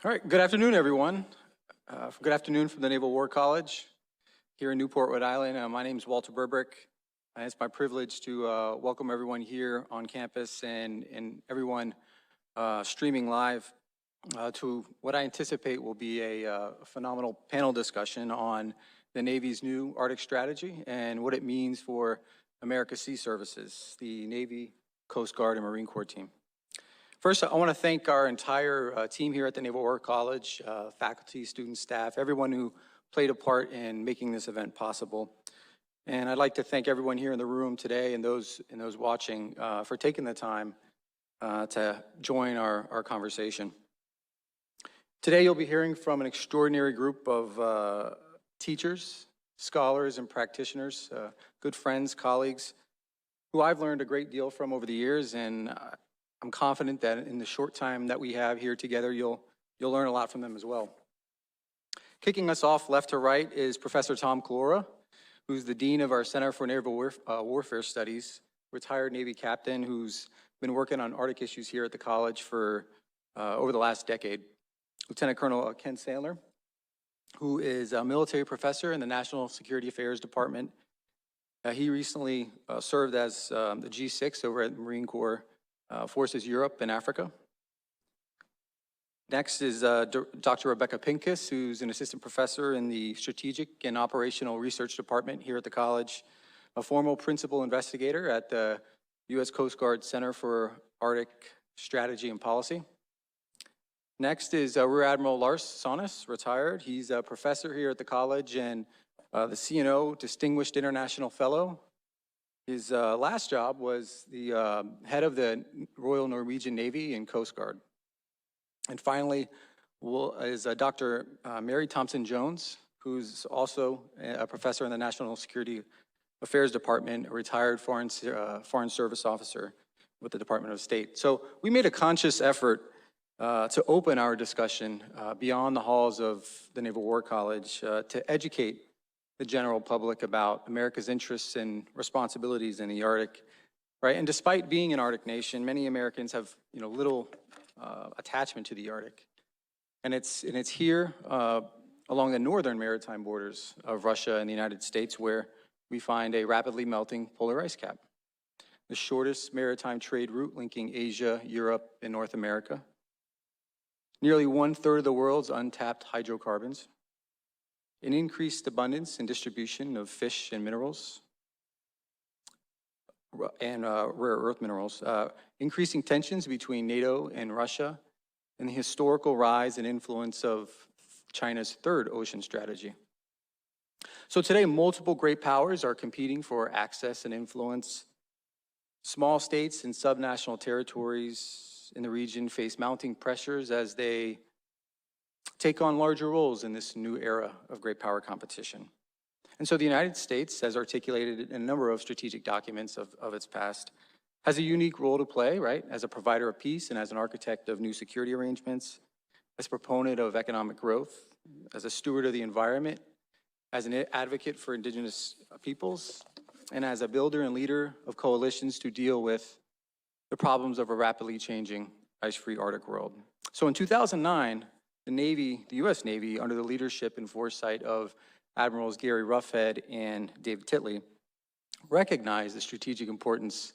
All right, good afternoon, everyone. Good afternoon from the Naval War College here in Newport, Rhode Island. My name is Walter Burbrick, and it's my privilege to welcome everyone here on campus and everyone streaming live to what I anticipate will be a phenomenal panel discussion on the Navy's new Arctic strategy and what it means for America's sea services, the Navy, Coast Guard, and Marine Corps team. First, I want to thank our entire team here at the Naval War College, faculty, students, staff, everyone who played a part in making this event possible. And I'd like to thank everyone here in the room today and those watching for taking the time to join our conversation. Today, you'll be hearing from an extraordinary group of teachers, scholars, and practitioners, good friends, colleagues, who I've learned a great deal from over the years, and I'm confident that in the short time that we have here together, you'll learn a lot from them as well. Kicking us off left to right is Professor Tom Kalora, who's the Dean of our Center for Naval Warfare Studies, retired Navy captain who's been working on Arctic issues here at the college for over the last decade. Lieutenant Colonel Ken Sandler, who is a military professor in the National Security Affairs Department. He recently served as the G6 over at the Marine Corps Forces Europe and Africa. Next is Dr. Rebecca Pincus, who's an assistant professor in the Strategic and Operational Research Department here at the college, a former principal investigator at the U.S. Coast Guard Center for Arctic Strategy and Policy. Next is Rear Admiral Lars Sonnes, retired. He's a professor here at the college and the CNO Distinguished International Fellow. His last job was the head of the Royal Norwegian Navy and Coast Guard. And finally is Dr. Mary Thompson-Jones, who's also a professor in the National Security Affairs Department, a retired Foreign Service officer with the Department of State. So we made a conscious effort to open our discussion beyond the halls of the Naval War College to educate the general public about America's interests and responsibilities in the Arctic, right? And despite being an Arctic nation, many Americans have, little attachment to the Arctic. And it's here along the northern maritime borders of Russia and the United States where we find a rapidly melting polar ice cap, the shortest maritime trade route linking Asia, Europe, and North America. Nearly 1/3 of the world's untapped hydrocarbons, an increased abundance and distribution of fish and minerals, and rare earth minerals, increasing tensions between NATO and Russia, and the historical rise and influence of China's third ocean strategy. So today, multiple great powers are competing for access and influence. Small states and subnational territories in the region face mounting pressures as they take on larger roles in this new era of great power competition. And so the United States, as articulated in a number of strategic documents of its past, has a unique role to play, right? As a provider of peace and as an architect of new security arrangements, as a proponent of economic growth, as a steward of the environment, as an advocate for indigenous peoples, and as a builder and leader of coalitions to deal with the problems of a rapidly changing ice-free Arctic world. So in 2009, the U.S. Navy, under the leadership and foresight of Admirals Gary Roughead and David Titley, recognized the strategic importance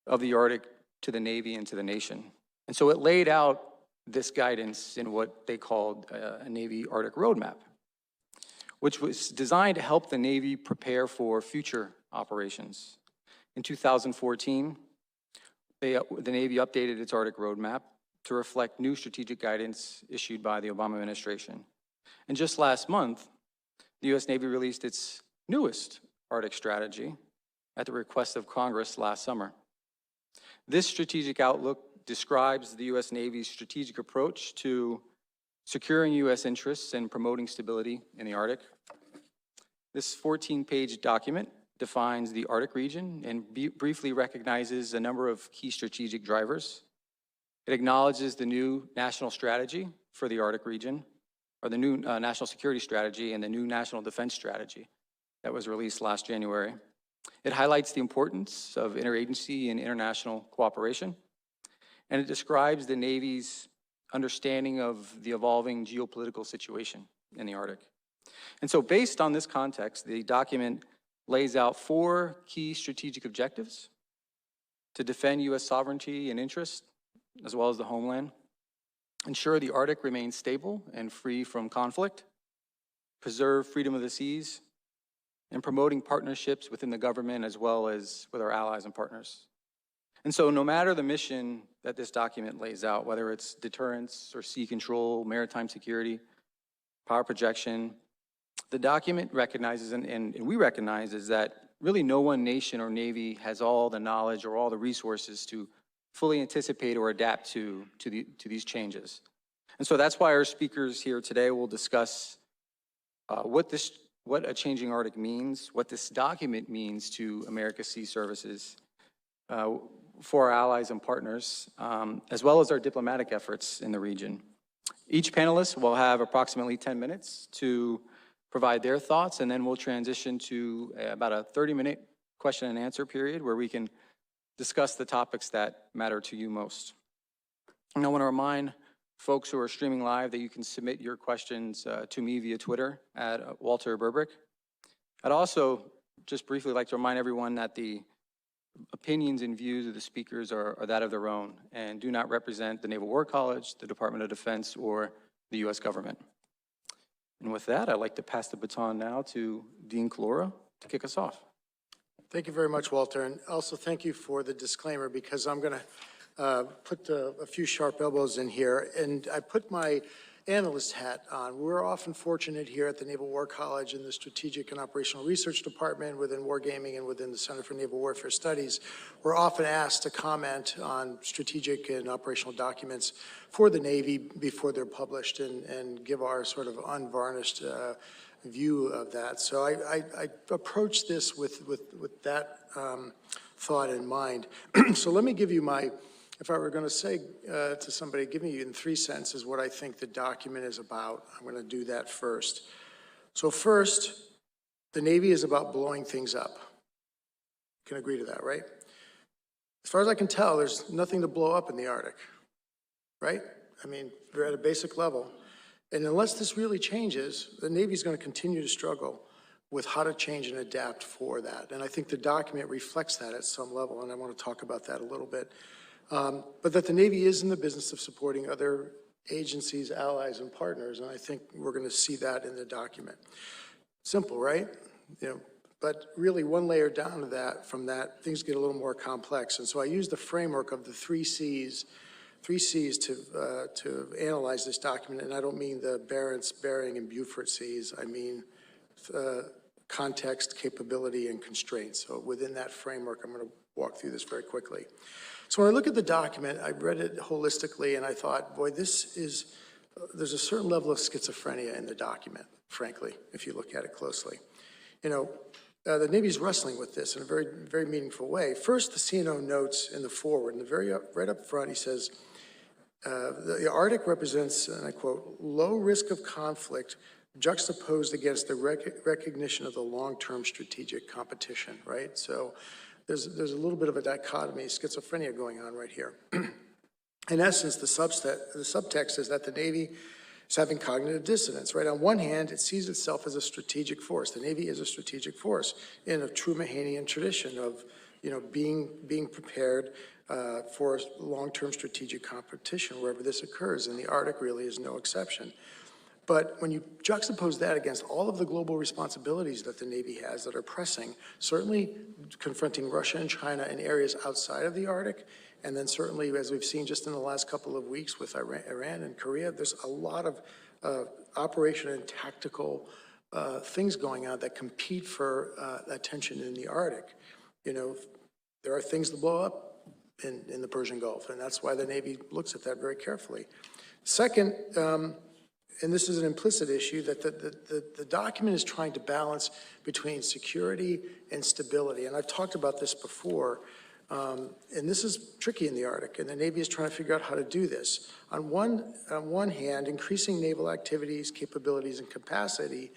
of the Arctic to the Navy and to the nation. And so it laid out this guidance in what they called a Navy Arctic Roadmap, which was designed to help the Navy prepare for future operations. In 2014, the Navy updated its Arctic Roadmap to reflect new strategic guidance issued by the Obama administration. And just last month, the U.S. Navy released its newest Arctic strategy at the request of Congress last summer. This strategic outlook describes the U.S. Navy's strategic approach to securing U.S. interests and promoting stability in the Arctic. This 14-page document defines the Arctic region and briefly recognizes a number of key strategic drivers. It acknowledges the new national strategy for the Arctic region, or the new national security strategy and the new national defense strategy that was released last January. It highlights the importance of interagency and international cooperation, and it describes the Navy's understanding of the evolving geopolitical situation in the Arctic. And so based on this context, the document lays out 4 key strategic objectives: to defend U.S. sovereignty and interest, as well as the homeland, ensure the Arctic remains stable and free from conflict, preserve freedom of the seas, and promoting partnerships within the government as well as with our allies and partners. And so no matter the mission that this document lays out, whether it's deterrence or sea control, maritime security, power projection, the document recognizes, and we recognize, is that really no one nation or Navy has all the knowledge or all the resources to fully anticipate or adapt to these changes. And so that's why our speakers here today will discuss what a changing Arctic means, what this document means to America's sea services, for our allies and partners, as well as our diplomatic efforts in the region. Each panelist will have approximately 10 minutes to provide their thoughts, and then we'll transition to about a 30-minute question and answer period where we can discuss the topics that matter to you most. And I want to remind folks who are streaming live that you can submit your questions to me via Twitter at Walter Burbrick. I'd also just briefly like to remind everyone that the opinions and views of the speakers are that of their own and do not represent the Naval War College, the Department of Defense, or the U.S. government. And with that, I'd like to pass the baton now to Dean Kalora to kick us off. Thank you very much, Walter, and also thank you for the disclaimer, because I'm going to put a few sharp elbows in here, and I put my analyst hat on. We're often fortunate here at the Naval War College in the Strategic and Operational Research Department within Wargaming and within the Center for Naval Warfare Studies. We're often asked to comment on strategic and operational documents for the Navy before they're published and give our sort of unvarnished view of that. So I approach this with that thought in mind. So let me give you my, if I were going to say to somebody, give me in 3 sentences what I think the document is about, I'm going to do that first. So first, the Navy is about blowing things up. You can agree to that, right? As far as I can tell, there's nothing to blow up in the Arctic, right? I mean, we're at a basic level. And unless this really changes, the Navy is going to continue to struggle with how to change and adapt for that. And I think the document reflects that at some level, and I want to talk about that a little bit. But that the Navy is in the business of supporting other agencies, allies, and partners, and I think we're going to see that in the document. Simple, right? You know, but really one layer down to that, from that, things get a little more complex. And so I use the framework of the 3 C's to analyze this document, and I don't mean the Barents, Bering, and Beaufort C's. I mean context, capability, and constraints. So within that framework, I'm going to walk through this very quickly. So when I look at the document, I read it holistically, and I thought, boy, this is, there's a certain level of schizophrenia in the document, frankly, if you look at it closely. You know, the Navy's wrestling with this in a very, very meaningful way. First, the CNO notes in the foreword, and right up front, he says, the Arctic represents, and I quote, low risk of conflict juxtaposed against the recognition of the long-term strategic competition, right? So there's a little bit of a dichotomy, schizophrenia going on right here. In essence, the subtext is that the Navy is having cognitive dissonance, right? On one hand, it sees itself as a strategic force. The Navy is a strategic force in a true Mahanian tradition of, you know, being prepared for long-term strategic competition wherever this occurs, and the Arctic really is no exception. But when you juxtapose that against all of the global responsibilities that the Navy has that are pressing, certainly confronting Russia and China in areas outside of the Arctic, and then certainly, as we've seen just in the last couple of weeks with Iran and Korea, there's a lot of operational and tactical things going on that compete for attention in the Arctic. You know, there are things to blow up in the Persian Gulf, and that's why the Navy looks at that very carefully. Second, and this is an implicit issue, that the document is trying to balance between security and stability. And I've talked about this before, and this is tricky in the Arctic, and the Navy is trying to figure out how to do this. On one hand, increasing naval activities, capabilities, and capacity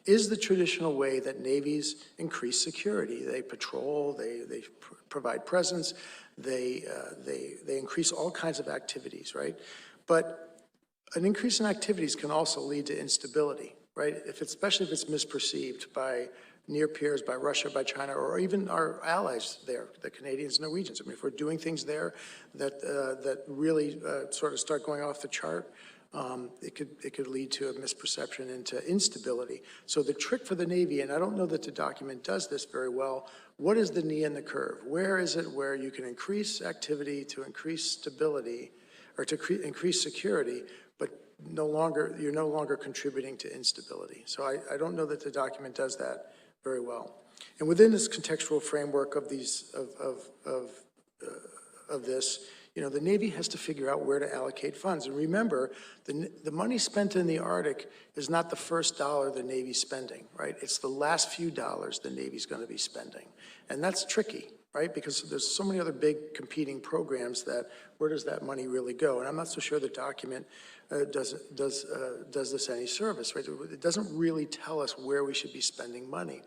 is the traditional way that navies increase security. They patrol, they provide presence, they increase all kinds of activities, right? But an increase in activities can also lead to instability, right? Especially if it's misperceived by near peers, by Russia, by China, or even our allies there, the Canadians and Norwegians. I mean, if we're doing things there that really sort of start going off the chart, it could lead to a misperception into instability. So the trick for the Navy, and I don't know that the document does this very well, what is the knee in the curve? Where is it where you can increase activity to increase stability, or to increase security, but you're no longer contributing to instability? So I don't know that the document does that very well. And within this contextual framework of these of this, you know, the Navy has to figure out where to allocate funds. And remember, the money spent in the Arctic is not the first dollar the Navy's spending, right? It's the last few dollars the Navy's going to be spending. And that's tricky, right? Because there's so many other big competing programs that where does that money really go? And I'm not so sure the document does this any service, right? It doesn't really tell us where we should be spending money.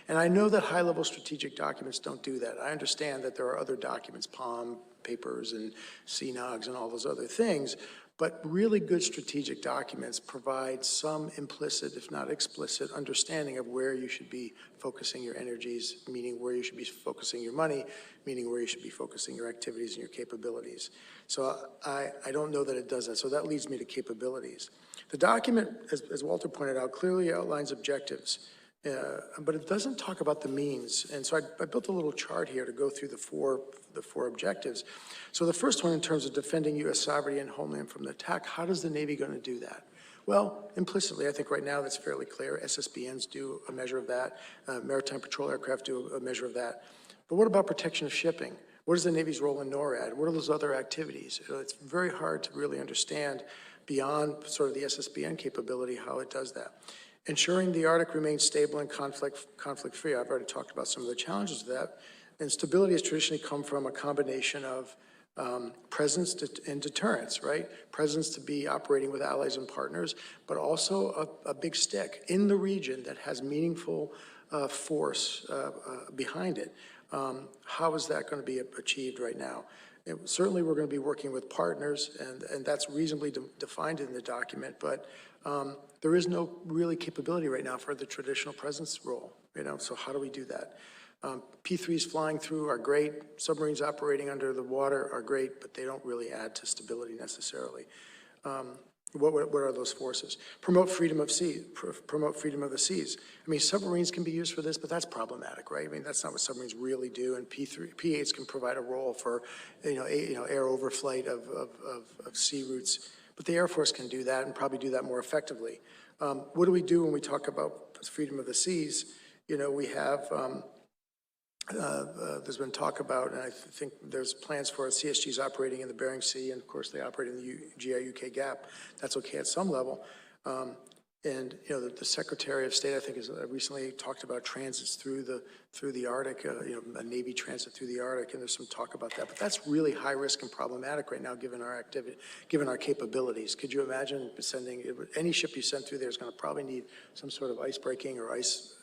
And I know that high-level strategic documents don't do that. I understand that there are other documents, POM papers and CNOGs and all those other things, but really good strategic documents provide some implicit, if not explicit, understanding of where you should be focusing your energies, meaning where you should be focusing your money, meaning where you should be focusing your activities and your capabilities. So I don't know that it does that. So that leads me to capabilities. The document, as Walter pointed out, clearly outlines objectives, but it doesn't talk about the means. And so I built a little chart here to go through the four objectives. So the first one, in terms of defending U.S. sovereignty and homeland from attack, how does the Navy going to do that? Well, implicitly, I think right now that's fairly clear. SSBNs do a measure of that. Maritime patrol aircraft do a measure of that. But what about protection of shipping? What is the Navy's role in NORAD? What are those other activities? It's very hard to really understand beyond sort of the SSBN capability how it does that. Ensuring the Arctic remains stable and conflict-free. I've already talked about some of the challenges of that. And stability has traditionally come from a combination of presence and deterrence, right? Presence to be operating with allies and partners, but also a big stick in the region that has meaningful force behind it. How is that going to be achieved right now? Certainly, we're going to be working with partners, and that's reasonably defined in the document, but there is no really capability right now for the traditional presence role, you know, so how do we do that? P3s flying through are great, submarines operating under the water are great, but they don't really add to stability necessarily. What are those forces? Promote freedom of sea, promote freedom of the seas. I mean, submarines can be used for this, but that's problematic, right? I mean, that's not what submarines really do, and P8s can provide a role for, air overflight of sea routes, but the Air Force can do that and probably do that more effectively. What do we do when we talk about freedom of the seas? You know, we have, there's been talk about, and I think there's plans for CSGs operating in the Bering Sea, and of course they operate in the GI-UK gap. That's okay at some level. And you know, the Secretary of State, I think, has recently talked about transits through the Arctic, a Navy transit through the Arctic, and there's some talk about that. But that's really high risk and problematic right now, given our activity, given our capabilities. Could you imagine sending any ship you send through there is going to probably need some sort of ice breaking or ice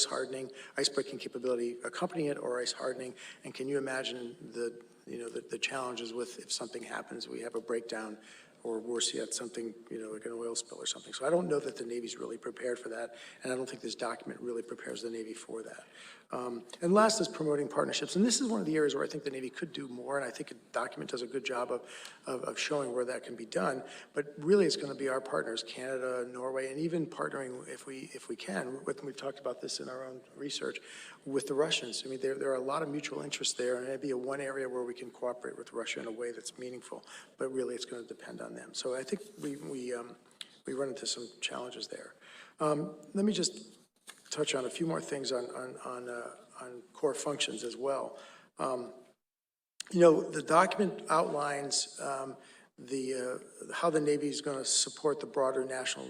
hardening, ice breaking capability accompanying it, or ice hardening? And can you imagine the challenges with if something happens, we have a breakdown, or worse yet, something, like an oil spill or something. So I don't know that the Navy's really prepared for that, and I don't think this document really prepares the Navy for that. And last is promoting partnerships, and this is one of the areas where I think the Navy could do more, and I think a document does a good job of showing where that can be done. But really, it's going to be our partners, Canada, Norway, and even partnering, if we can, we've talked about this in our own research, with the Russians. I mean, there are a lot of mutual interests there, and it'd be one area where we can cooperate with Russia in a way that's meaningful, but really it's going to depend on them. So I think we run into some challenges there. Let me just touch on a few more things on core functions as well. The document outlines how the Navy is going to support the broader national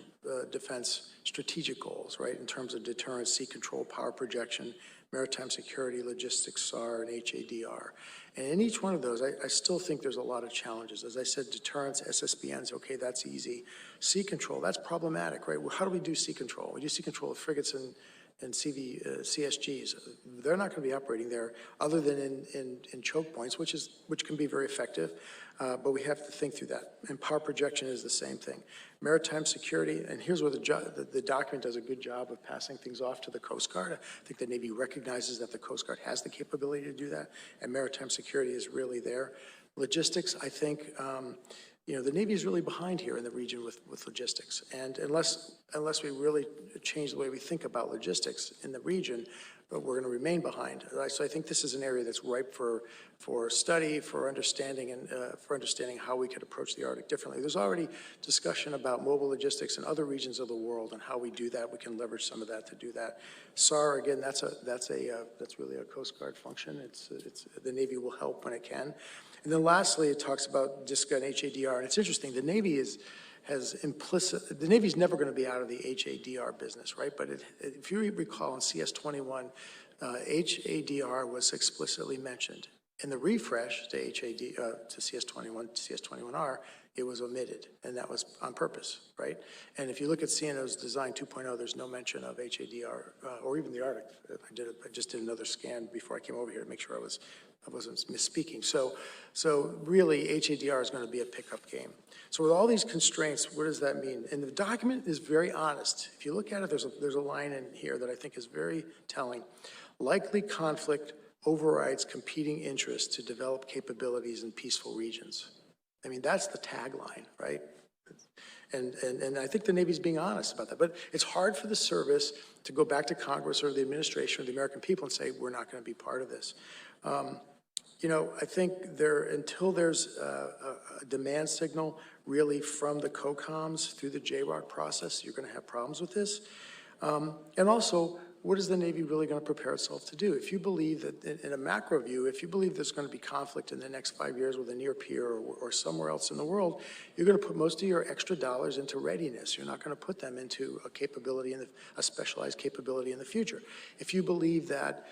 defense strategic goals, right, in terms of deterrence, sea control, power projection, maritime security, logistics, SAR, and HADR. And in each one of those, I still think there's a lot of challenges. As I said, deterrence, SSBNs, okay, that's easy. Sea control, that's problematic, right? Well, how do we do sea control? We do sea control with frigates CSGs. They're not going to be operating there other than in choke points, which can be very effective, but we have to think through that. And power projection is the same thing. Maritime security, and here's where the document does a good job of passing things off to the Coast Guard. I think the Navy recognizes that the Coast Guard has the capability to do that, and maritime security is really there. Logistics, I think, the Navy is really behind here in the region with logistics. And unless we really change the way we think about logistics in the region, we're going to remain behind. So I think this is an area that's ripe for study, for understanding, and for understanding how we could approach the Arctic differently. There's already discussion about mobile logistics in other regions of the world and how we do that. We can leverage some of that to do that. SAR, again, that's really a Coast Guard function. The Navy will help when it can. And then lastly, it talks about DISCA and HADR. And it's interesting, the Navy the Navy's never going to be out of the HADR business, right? But if you recall in CS21, HADR was explicitly mentioned. In the refresh to to CS21, to CS21R, it was omitted, and that was on purpose, right? And if you look at CNO's Design 2.0, there's no mention of HADR, or even the Arctic. I just did another scan before I came over here to make sure I wasn't misspeaking. So really, HADR is going to be a pickup game. So with all these constraints, what does that mean? And the document is very honest. If you look at it, there's a line in here that I think is very telling. Likely conflict overrides competing interests to develop capabilities in peaceful regions. I mean, that's the tagline, right? And I think the Navy's being honest about that. But it's hard for the service to go back to Congress or the administration or the American people and say, we're not going to be part of this. I think until there's a demand signal really from the COCOMs through the JROC process, you're going to have problems with this. And also, what is the Navy really going to prepare itself to do? If you believe that, in a macro view, if you believe there's going to be conflict in the next 5 years with a near peer or somewhere else in the world, you're going to put most of your extra dollars into readiness. You're not going to put them into a capability, a specialized capability in the future. If you believe that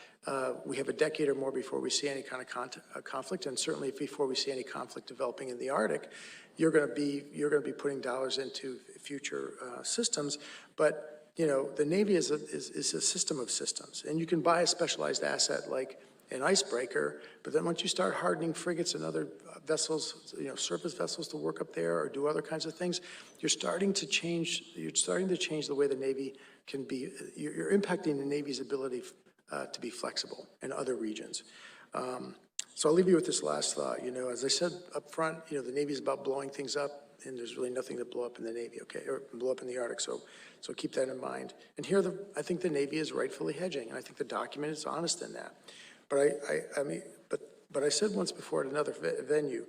we have a decade or more before we see any kind of conflict, and certainly before we see any conflict developing in the Arctic, you're going to be putting dollars into future systems. But the Navy is a system of systems, and you can buy a specialized asset like an icebreaker, but then once you start hardening frigates and other vessels, surface vessels to work up there or do other kinds of things, you're starting to change the way the Navy can be. You're impacting the Navy's ability to be flexible in other regions. So I'll leave you with this last thought. As I said up front, the Navy is about blowing things up, and there's really nothing to blow up in the Navy, okay, or blow up in the Arctic. So keep that in mind. And here, I think the Navy is rightfully hedging, and I think the document is honest in that. But I said once before at another venue,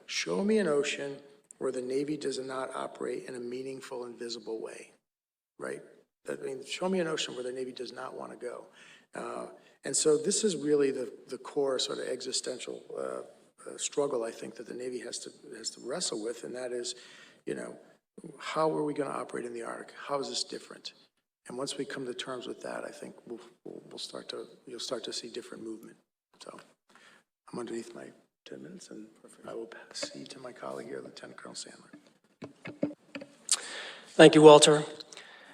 show me an ocean where the Navy does not operate in a meaningful and visible way, right? Show me an ocean where the Navy does not want to go. And so this is really the core sort of existential struggle, I think, that the Navy has to wrestle with, and that is, how are we going to operate in the Arctic? How is this different? And once we come to terms with that, I think you'll start to see different movement. So I'm underneath my 10 minutes, and I will cede to my colleague here, Lieutenant Colonel Sandler. Thank you, Walter.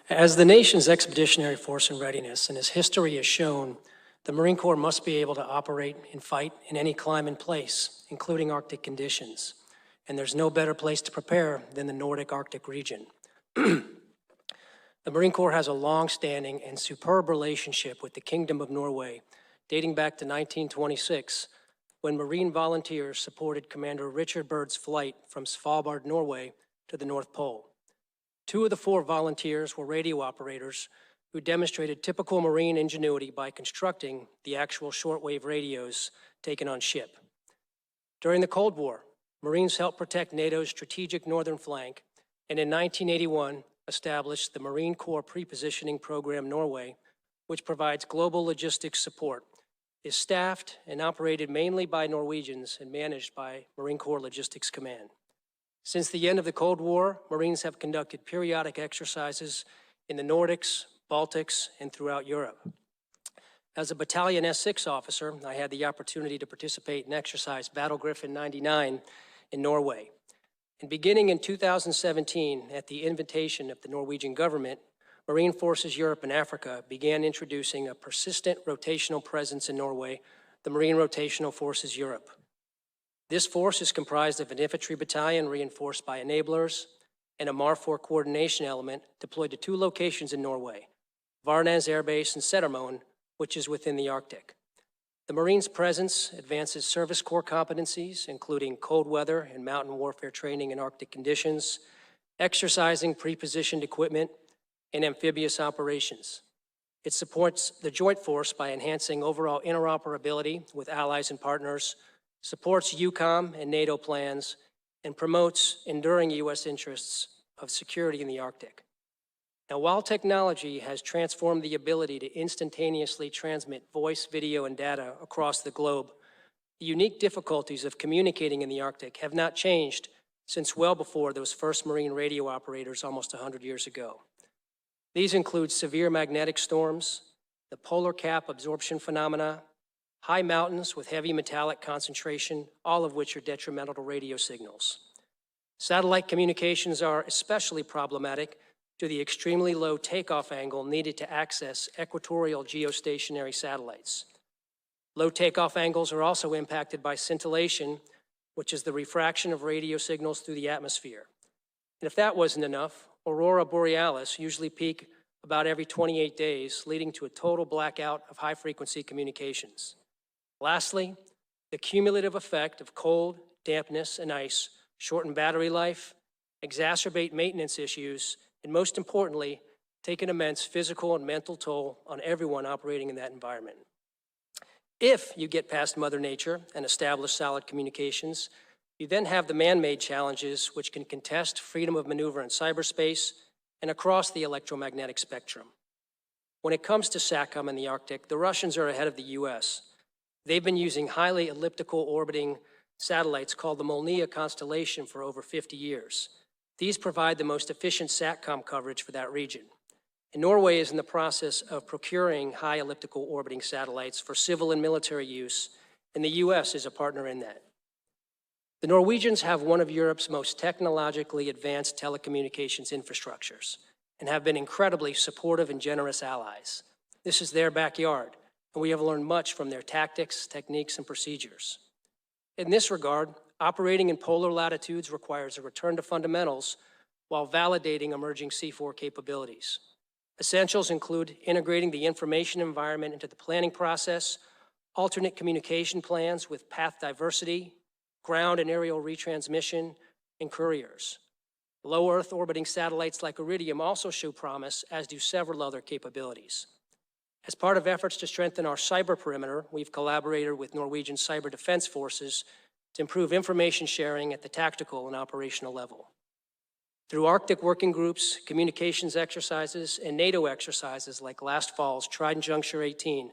As the nation's expeditionary force in readiness, and as history has shown, the Marine Corps must be able to operate and fight in any climate and place, including Arctic conditions. And there's no better place to prepare than the Nordic Arctic region. The Marine Corps has a long-standing and superb relationship with the Kingdom of Norway, dating back to 1926, when Marine volunteers supported Commander Richard Byrd's flight from Svalbard, Norway, to the North Pole. 2 of the 4 volunteers were radio operators who demonstrated typical Marine ingenuity by constructing the actual shortwave radios taken on ship. During the Cold War, Marines helped protect NATO's strategic northern flank, and in 1981 established the Marine Corps Prepositioning Program Norway, which provides global logistics support, is staffed and operated mainly by Norwegians and managed by Marine Corps Logistics Command. Since the end of the Cold War, Marines have conducted periodic exercises in the Nordics, Baltics, and throughout Europe. As a Battalion S6 officer, I had the opportunity to participate in exercise Battle Griffin 99 in Norway. And beginning in 2017, at the invitation of the Norwegian government, Marine Forces Europe and Africa began introducing a persistent rotational presence in Norway, the Marine Rotational Forces Europe. This force is comprised of an infantry battalion reinforced by enablers and a MARFOR coordination element deployed to 2 locations in Norway, Varnes Air Base and Settermoen, which is within the Arctic. The Marines' presence advances service corps competencies, including cold weather and mountain warfare training in Arctic conditions, exercising pre-positioned equipment, and amphibious operations. It supports the joint force by enhancing overall interoperability with allies and partners, supports EUCOM and NATO plans, and promotes enduring U.S. interests of security in the Arctic. Now, while technology has transformed the ability to instantaneously transmit voice, video, and data across the globe, the unique difficulties of communicating in the Arctic have not changed since well before those first Marine radio operators almost 100 years ago. These include severe magnetic storms, the polar cap absorption phenomena, high mountains with heavy metallic concentration, all of which are detrimental to radio signals. Satellite communications are especially problematic due to the extremely low takeoff angle needed to access equatorial geostationary satellites. Low takeoff angles are also impacted by scintillation, which is the refraction of radio signals through the atmosphere. And if that wasn't enough, aurora borealis usually peak about every 28 days, leading to a total blackout of high-frequency communications. Lastly, the cumulative effect of cold, dampness, and ice shorten battery life, exacerbate maintenance issues, and most importantly, take an immense physical and mental toll on everyone operating in that environment. If you get past Mother Nature and establish solid communications, you then have the man-made challenges which can contest freedom of maneuver in cyberspace and across the electromagnetic spectrum. When it comes to SATCOM in the Arctic, the Russians are ahead of the US. They've been using highly elliptical orbiting satellites called the Molniya constellation for over 50 years. These provide the most efficient SATCOM coverage for that region. And Norway is in the process of procuring high elliptical orbiting satellites for civil and military use, and the US is a partner in that. The Norwegians have one of Europe's most technologically advanced telecommunications infrastructures and have been incredibly supportive and generous allies. This is their backyard, and we have learned much from their tactics, techniques, and procedures. In this regard, operating in polar latitudes requires a return to fundamentals while validating emerging C4 capabilities. Essentials include integrating the information environment into the planning process, alternate communication plans with path diversity, ground and aerial retransmission, and couriers. Low Earth orbiting satellites like Iridium also show promise, as do several other capabilities. As part of efforts to strengthen our cyber perimeter, we've collaborated with Norwegian cyber defense forces to improve information sharing at the tactical and operational level. Through Arctic working groups, communications exercises, and NATO exercises like last fall's Trident Juncture 18,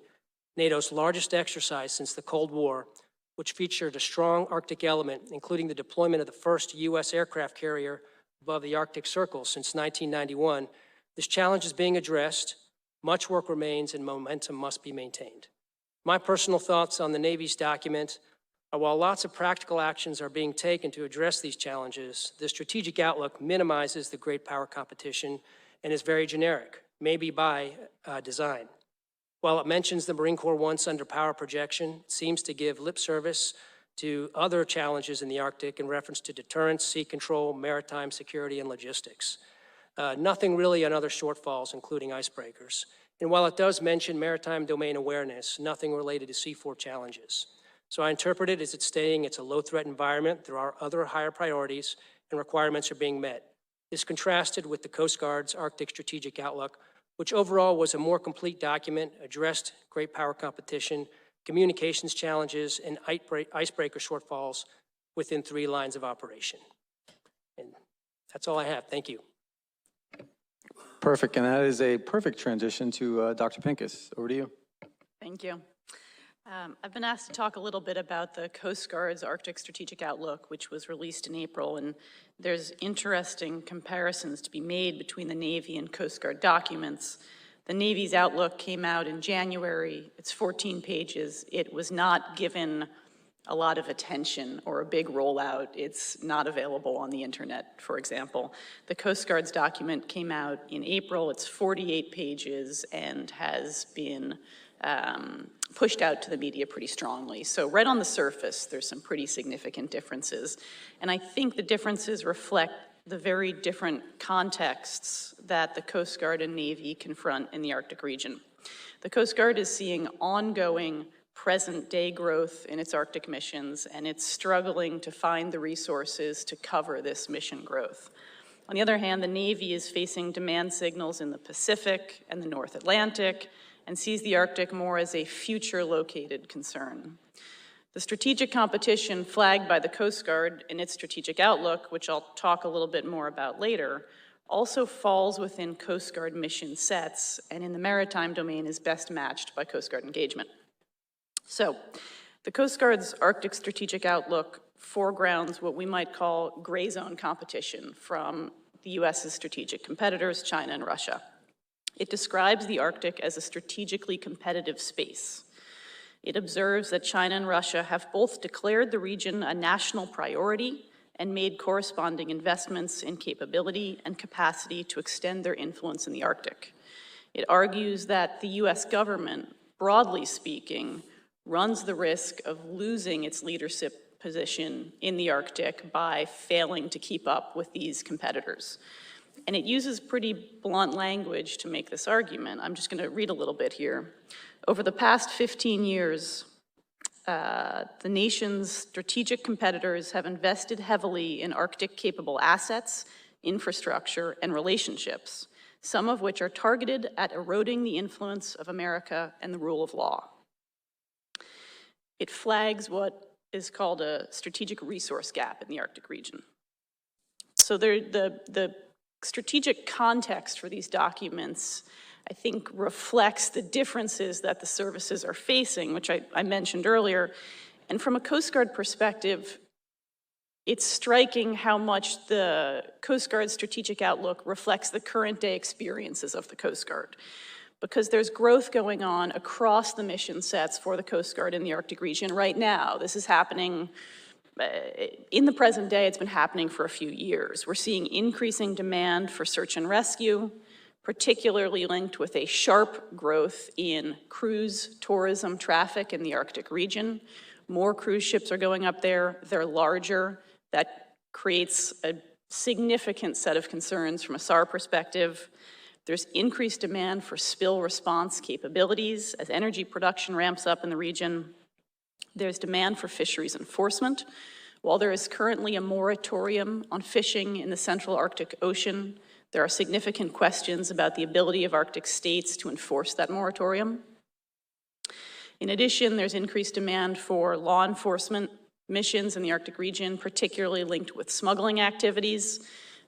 NATO's largest exercise since the Cold War, which featured a strong Arctic element, including the deployment of the first U.S. aircraft carrier above the Arctic Circle since 1991, this challenge is being addressed, much work remains, and momentum must be maintained. My personal thoughts on the Navy's document are, while lots of practical actions are being taken to address these challenges, the strategic outlook minimizes the great power competition and is very generic, maybe by design. While it mentions the Marine Corps once under power projection, it seems to give lip service to other challenges in the Arctic in reference to deterrence, sea control, maritime security, and logistics. Nothing really on other shortfalls, including icebreakers. And while it does mention maritime domain awareness, nothing related to C4 challenges. So I interpret it as it's stating it's a low-threat environment, there are other higher priorities, and requirements are being met. This contrasted with the Coast Guard's Arctic Strategic Outlook, which overall was a more complete document, addressed great power competition, communications challenges, and icebreaker shortfalls within 3 lines of operation. And that's all I have. Thank you. Perfect, and that is a perfect transition to Dr. Pincus. Over to you. Thank you. I've been asked to talk a little bit about the Coast Guard's Arctic Strategic Outlook, which was released in April, and there's interesting comparisons to be made between the Navy and Coast Guard documents. The Navy's outlook came out in January. It's 14 pages. It was not given a lot of attention or a big rollout. It's not available on the internet, for example. The Coast Guard's document came out in April. It's 48 pages and has been pushed out to the media pretty strongly. So right on the surface, there's some pretty significant differences. And I think the differences reflect the very different contexts that the Coast Guard and Navy confront in the Arctic region. The Coast Guard is seeing ongoing present-day growth in its Arctic missions, and it's struggling to find the resources to cover this mission growth. On the other hand, the Navy is facing demand signals in the Pacific and the North Atlantic and sees the Arctic more as a future-located concern. The strategic competition flagged by the Coast Guard in its strategic outlook, which I'll talk a little bit more about later, also falls within Coast Guard mission sets and in the maritime domain is best matched by Coast Guard engagement. So, the Coast Guard's Arctic strategic outlook foregrounds what we might call gray zone competition from the US's strategic competitors, China and Russia. It describes the Arctic as a strategically competitive space. It observes that China and Russia have both declared the region a national priority and made corresponding investments in capability and capacity to extend their influence in the Arctic. It argues that the US government, broadly speaking, runs the risk of losing its leadership position in the Arctic by failing to keep up with these competitors. And it uses pretty blunt language to make this argument. I'm just going to read a little bit here. Over the past 15 years, the nation's strategic competitors have invested heavily in Arctic-capable assets, infrastructure, and relationships, some of which are targeted at eroding the influence of America and the rule of law. It flags what is called a strategic resource gap in the Arctic region. So the strategic context for these documents, I think, reflects the differences that the services are facing, which I mentioned earlier. And from a Coast Guard perspective, it's striking how much the Coast Guard's strategic outlook reflects the current day experiences of the Coast Guard. Because there's growth going on across the mission sets for the Coast Guard in the Arctic region right now. This is happening in the present day. It's been happening for a few years. We're seeing increasing demand for search and rescue, particularly linked with a sharp growth in cruise tourism traffic in the Arctic region. More cruise ships are going up there. They're larger. That creates a significant set of concerns from a SAR perspective. There's increased demand for spill response capabilities as energy production ramps up in the region. There's demand for fisheries enforcement. While there is currently a moratorium on fishing in the central Arctic Ocean, there are significant questions about the ability of Arctic states to enforce that moratorium. In addition, there's increased demand for law enforcement missions in the Arctic region, particularly linked with smuggling activities.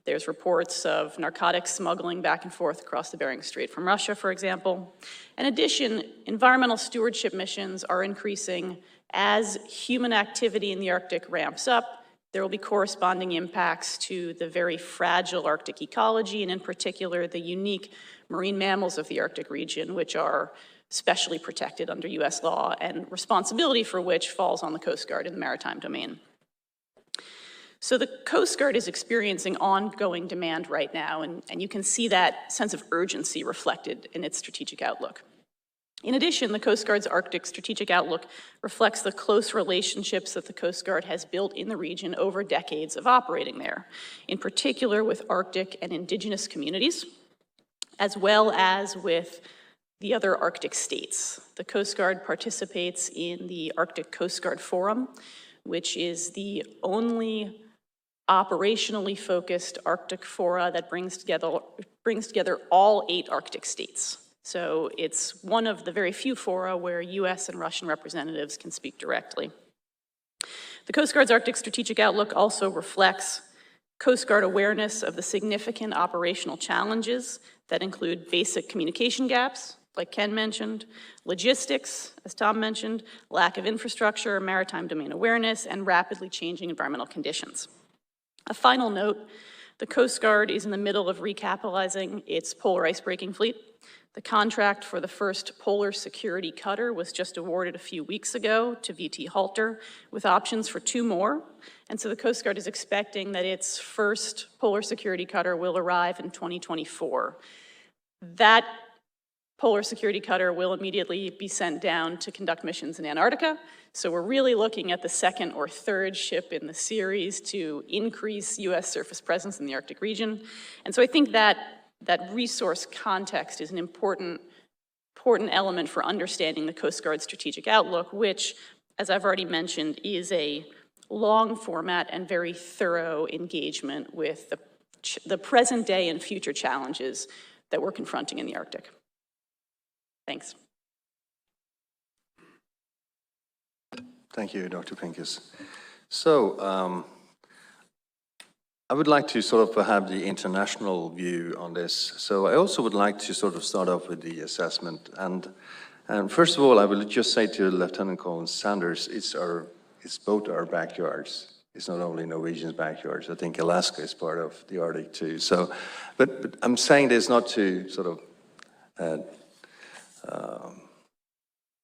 There's reports of narcotics smuggling back and forth across the Bering Strait from Russia, for example. In addition, environmental stewardship missions are increasing as human activity in the Arctic ramps up. There will be corresponding impacts to the very fragile Arctic ecology, and in particular, the unique marine mammals of the Arctic region, which are specially protected under US law, and responsibility for which falls on the Coast Guard in the maritime domain. So the Coast Guard is experiencing ongoing demand right now, and you can see that sense of urgency reflected in its strategic outlook. In addition, the Coast Guard's Arctic strategic outlook reflects the close relationships that the Coast Guard has built in the region over decades of operating there, in particular with Arctic and indigenous communities, as well as with the other Arctic states. The Coast Guard participates in the Arctic Coast Guard Forum, which is the only operationally focused Arctic fora that brings together all 8 Arctic states. So it's one of the very few fora where US and Russian representatives can speak directly. The Coast Guard's Arctic strategic outlook also reflects Coast Guard awareness of the significant operational challenges that include basic communication gaps, like Ken mentioned, logistics, as Tom mentioned, lack of infrastructure, maritime domain awareness, and rapidly changing environmental conditions. A final note, The Coast Guard is in the middle of recapitalizing its polar ice-breaking fleet. The contract for the first polar security cutter was just awarded a few weeks ago to VT Halter, with options for 2 more. And so the Coast Guard is expecting that its first polar security cutter will arrive in 2024. That polar security cutter will immediately be sent down to conduct missions in Antarctica. So we're really looking at the second or third ship in the series to increase US surface presence in the Arctic region. And so I think that resource context is an important element for understanding the Coast Guard's strategic outlook, which, as I've already mentioned, is a long format and very thorough engagement with the present day and future challenges that we're confronting in the Arctic. Thanks. Thank you, Dr. Pincus. So, I would like to sort of have the international view on this. So I also would like to sort of start off with the assessment. And first of all, I will just say to Lieutenant Colonel Sanders, it's both our backyards. It's not only Norwegian's backyards. I think Alaska is part of the Arctic too. So, but I'm saying this not to sort of,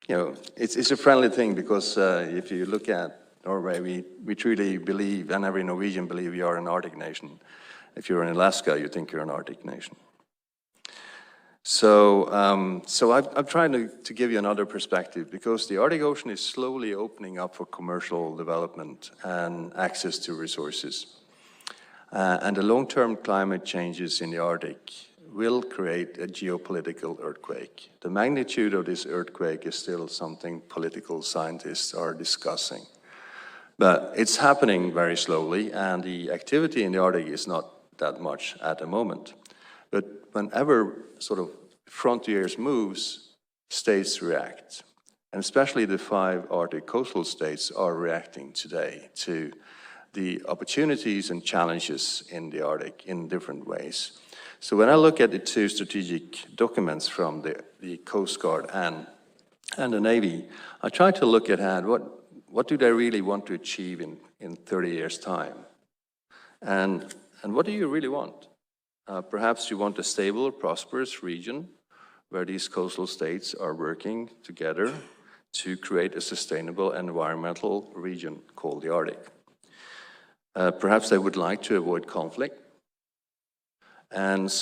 you know, it's a friendly thing because if you look at Norway, we truly believe, and every Norwegian believe we are an Arctic nation. If you're in Alaska, you think you're an Arctic nation. So, I'm trying to give you another perspective because the Arctic Ocean is slowly opening up for commercial development and access to resources. And the long-term climate changes in the Arctic will create a geopolitical earthquake. The magnitude of this earthquake is still something political scientists are discussing. But it's happening very slowly, and the activity in the Arctic is not that much at the moment. But whenever sort of frontiers moves, states react. And especially the 5 Arctic coastal states are reacting today to the opportunities and challenges in the Arctic in different ways. So when I look at the 2 strategic documents from the Coast Guard and the Navy, I try to look at what do they really want to achieve in 30 years' time? And what do you really want? Perhaps you want a stable, prosperous region where these coastal states are working together to create a sustainable environmental region called the Arctic. Perhaps they would like to avoid conflict. And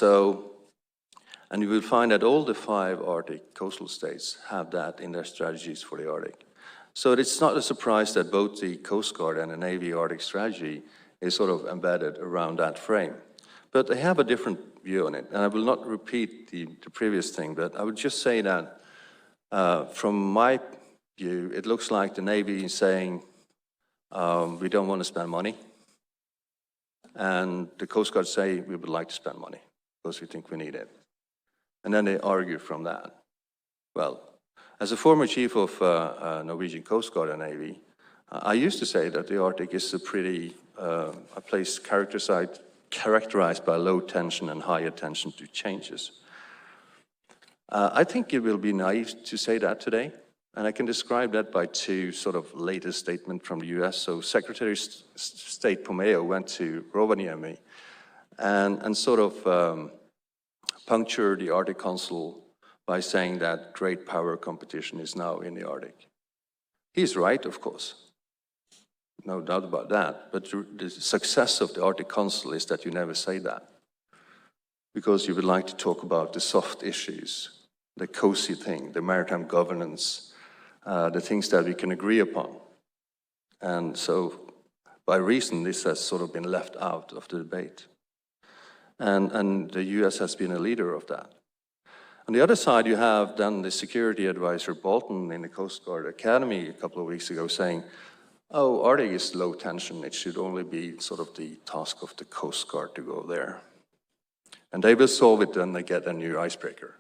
you will find that all the 5 Arctic coastal states have that in their strategies for the Arctic. So it's not a surprise that both the Coast Guard and the Navy Arctic strategy is sort of embedded around that frame. But they have a different view on it. And I will not repeat the previous thing, but I would just say that from my view, it looks like the Navy is saying, we don't want to spend money. And the Coast Guard say, we would like to spend money because we think we need it. And then they argue from that. Well, as a former chief of Norwegian Coast Guard and Navy, I used to say that the Arctic is a place characterized by low tension and high attention to changes. I think it will be naive to say that today, and I can describe that by 2 sort of latest statements from the US. So Secretary of State Pompeo went to Rovaniemi and sort of punctured the Arctic Council by saying that great power competition is now in the Arctic. He's right, of course. No doubt about that. But the success of the Arctic Council is that you never say that. Because you would like to talk about the soft issues, the cozy thing, the maritime governance, the things that we can agree upon. And so, by reason, this has sort of been left out of the debate. And the US has been a leader of that. On the other side, you have then the security advisor Bolton in the Coast Guard Academy a couple of weeks ago saying, oh, Arctic is low tension. It should only be sort of the task of the Coast Guard to go there. And they will solve it when they get a new icebreaker.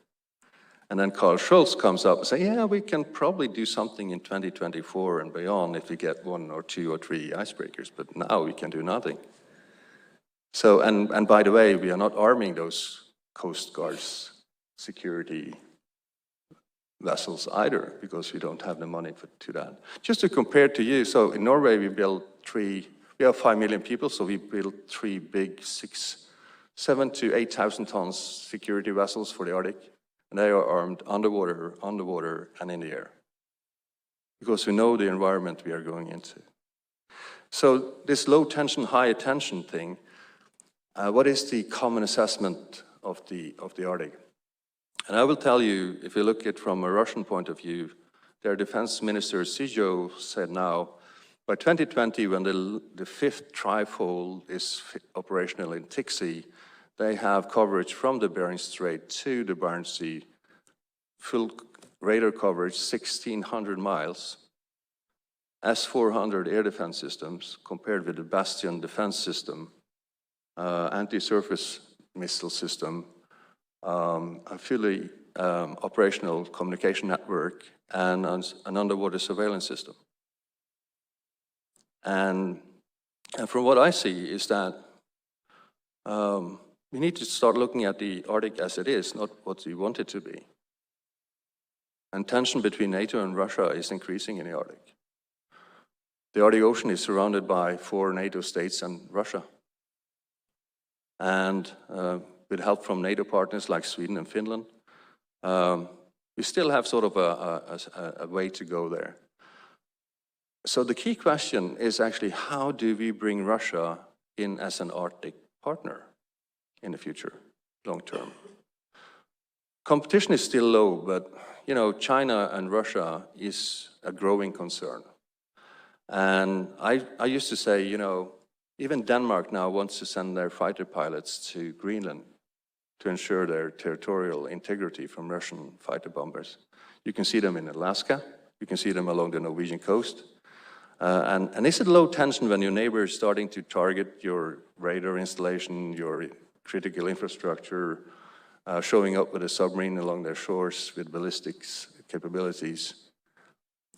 And then Carl Schultz comes up and says, yeah, we can probably do something in 2024 and beyond if we get 1 or 2 or 3 icebreakers, but now we can do nothing. So, and by the way, we are not arming those Coast Guards security vessels either, because we don't have the money to that. Just to compare to you, so in Norway we built 3 We have 5 million people, so we built 3 big 7,000 to 8,000 tons security vessels for the Arctic, and they are armed underwater, and in the air, because we know the environment we are going into. So this low tension, high tension thing, what is the common assessment of the Arctic? And I will tell you, if you look at it from a Russian point of view, their defense minister, Sizhou, said now, by 2020, when the 5th trifold is operational in Tixi, they have coverage from the Bering Strait to the Barents Sea, full radar coverage, 1,600 miles, S-400 air defense systems, compared with the Bastion defense system, anti-surface missile system, a fully operational communication network, and an underwater surveillance system. And from what I see is that we need to start looking at the Arctic as it is, not what we want it to be. And tension between NATO and Russia is increasing in the Arctic. The Arctic Ocean is surrounded by 4 NATO states and Russia. And with help from NATO partners like Sweden and Finland, we still have sort of a way to go there. So the key question is actually, how do we bring Russia in as an Arctic partner in the future, long term? Competition is still low, but you know, China and Russia is a growing concern. And I used to say, you know, even Denmark now wants to send their fighter pilots to Greenland to ensure their territorial integrity from Russian fighter bombers. You can see them in Alaska, you can see them along the Norwegian coast. And is it low tension when your neighbor is starting to target your radar installation, your critical infrastructure, showing up with a submarine along their shores with ballistics capabilities?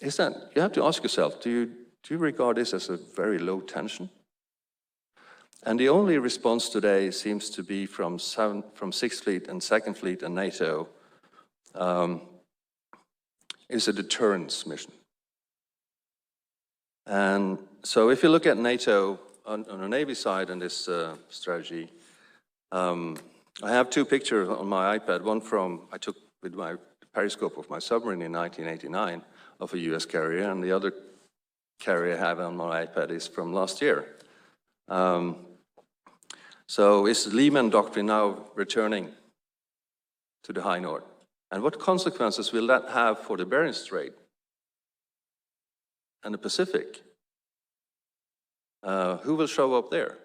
Is that, you have to ask yourself, do you regard this as a very low tension? And the only response today seems to be from 6th Fleet and 2nd Fleet and NATO is a deterrence mission. And so if you look at NATO on the Navy side in this strategy, I have 2 pictures on my iPad, one from, I took with my periscope of my submarine in 1989 of a US carrier, and the other carrier I have on my iPad is from last year. So is the Lehman Doctrine now returning to the high north? And what consequences will that have for the Bering Strait and the Pacific? Who will show up there?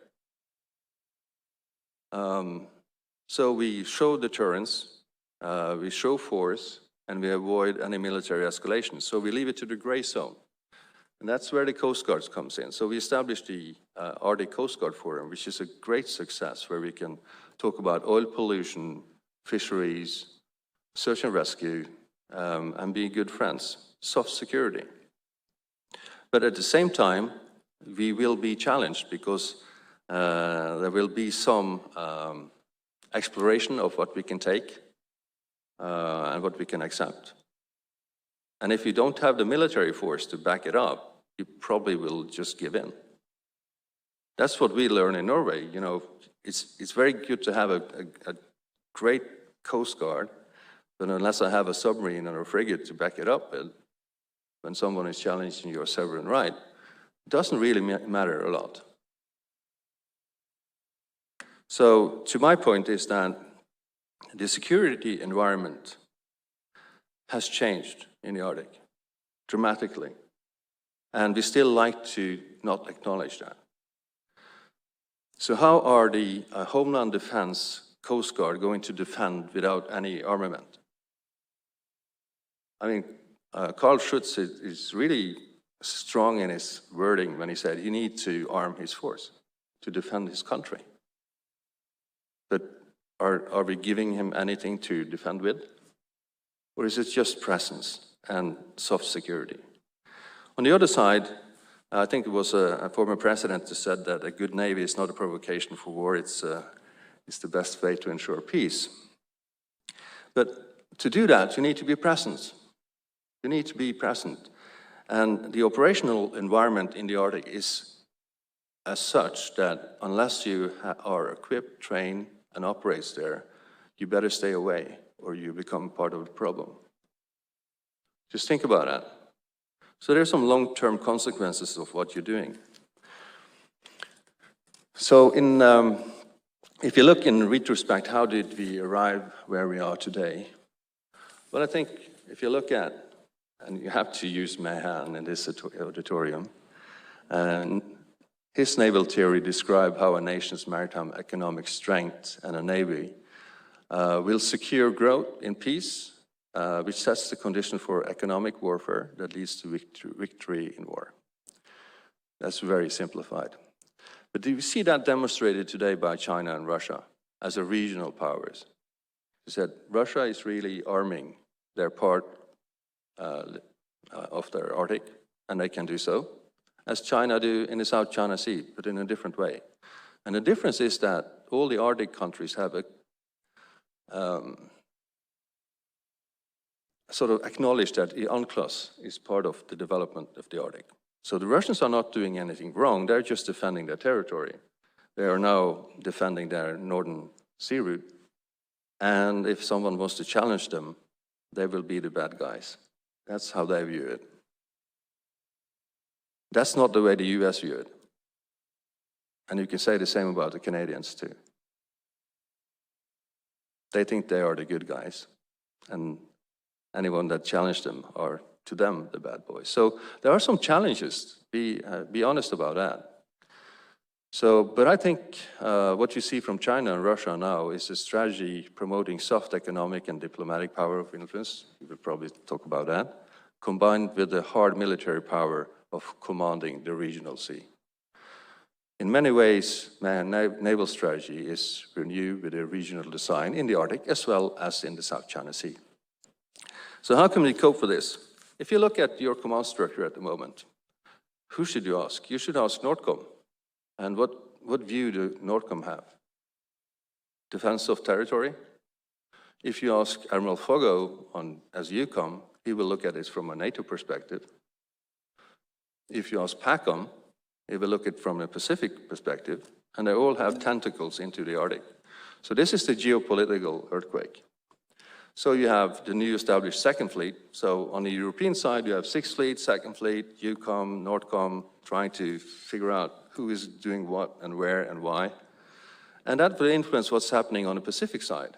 So we show deterrence, we show force, and we avoid any military escalation. So we leave it to the gray zone. And that's where the Coast Guard comes in. So we established the Arctic Coast Guard Forum, which is a great success, where we can talk about oil pollution, fisheries, search and rescue, and be good friends, soft security. But at the same time, we will be challenged because there will be some exploration of what we can take and what we can accept. And if you don't have the military force to back it up, you probably will just give in. That's what we learn in Norway. You know, it's very good to have a great Coast Guard, but unless I have a submarine or a frigate to back it up with, when someone is challenging your sovereign right, it doesn't really matter a lot. So, to my point is that the security environment has changed in the Arctic dramatically, and we still like to not acknowledge that. So how are the Homeland Defense Coast Guard going to defend without any armament? I mean, Carl Schutz is really strong in his wording when he said he needs to arm his force to defend his country. But are we giving him anything to defend with? Or is it just presence and soft security? On the other side, I think it was a former president who said that a good navy is not a provocation for war, it's the best way to ensure peace. But to do that, you need to be present. You need to be present. And the operational environment in the Arctic is as such that unless you are equipped, trained, and operates there, you better stay away or you become part of the problem. Just think about that. So there's some long-term consequences of what you're doing. So if you look in retrospect, how did we arrive where we are today? Well, I think if you look at, and you have to use Mahan in this auditorium, and his naval theory describes how a nation's maritime economic strength and a navy will secure growth in peace, which sets the condition for economic warfare that leads to victory in war. That's very simplified. But do you see that demonstrated today by China and Russia as a regional powers? He said Russia is really arming their part of their Arctic, and they can do so, as China do in the South China Sea, but in a different way. And the difference is that all the Arctic countries have a sort of acknowledged that the UNCLOS is part of the development of the Arctic. So the Russians are not doing anything wrong, they're just defending their territory. They are now defending their northern sea route. And if someone wants to challenge them, they will be the bad guys. That's how they view it. That's not the way the US view it. And you can say the same about the Canadians too. They think they are the good guys. And anyone that challenged them are, to them, the bad boys. So there are some challenges, be honest about that. So, but I think what you see from China and Russia now is a strategy promoting soft economic and diplomatic power of influence, we will probably talk about that, combined with the hard military power of commanding the regional sea. In many ways, naval strategy is renewed with a regional design in the Arctic as well as in the South China Sea. So how can we cope with this? If you look at your command structure at the moment, who should you ask? You should ask NORDCOM. And what view do NORDCOM have? Defense of territory? If you ask Admiral Foggo as EUCOM, he will look at it from a NATO perspective. If you ask PACOM, he will look at it from a Pacific perspective, and they all have tentacles into the Arctic. So this is the geopolitical earthquake. So you have the new established Second Fleet. So on the European side, you have Sixth Fleet, Second Fleet, EUCOM, NORDCOM, trying to figure out who is doing what and where and why. And that will influence what's happening on the Pacific side.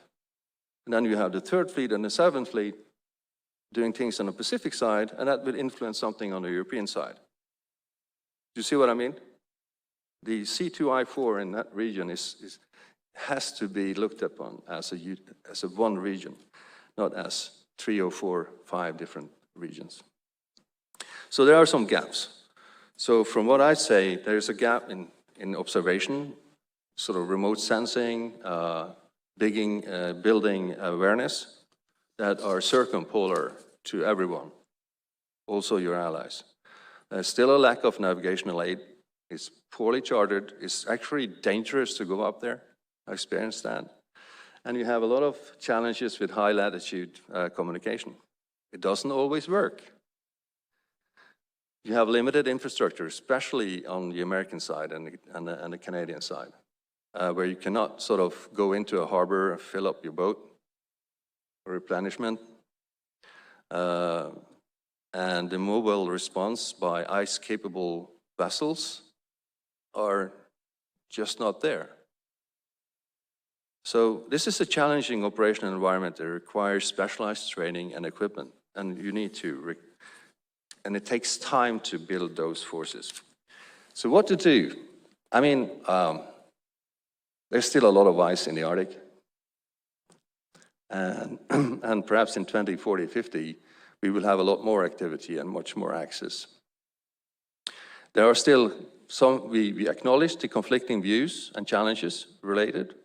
And then you have the Third Fleet and the Seventh Fleet doing things on the Pacific side, and that will influence something on the European side. Do you see what I mean? The C2I4 in that region has to be looked upon as a one region, not as 3 or 4, 5 different regions. So there are some gaps. So from what I say, there's a gap in observation, sort of remote sensing, building awareness that are circumpolar to everyone, also your allies. There's still a lack of navigational aid. It's poorly charted. It's actually dangerous to go up there. I experienced that. And you have a lot of challenges with high latitude communication. It doesn't always work. You have limited infrastructure, especially on the American side and the Canadian side, where you cannot sort of go into a harbor and fill up your boat for replenishment. And the mobile response by ice-capable vessels are just not there. So this is a challenging operational environment that requires specialized training and equipment, and you need to, and it takes time to build those forces. So what to do? I mean, there's still a lot of ice in the Arctic, and perhaps in 2040, 50, we will have a lot more activity and much more access. There are still some, we acknowledge the conflicting views and challenges related.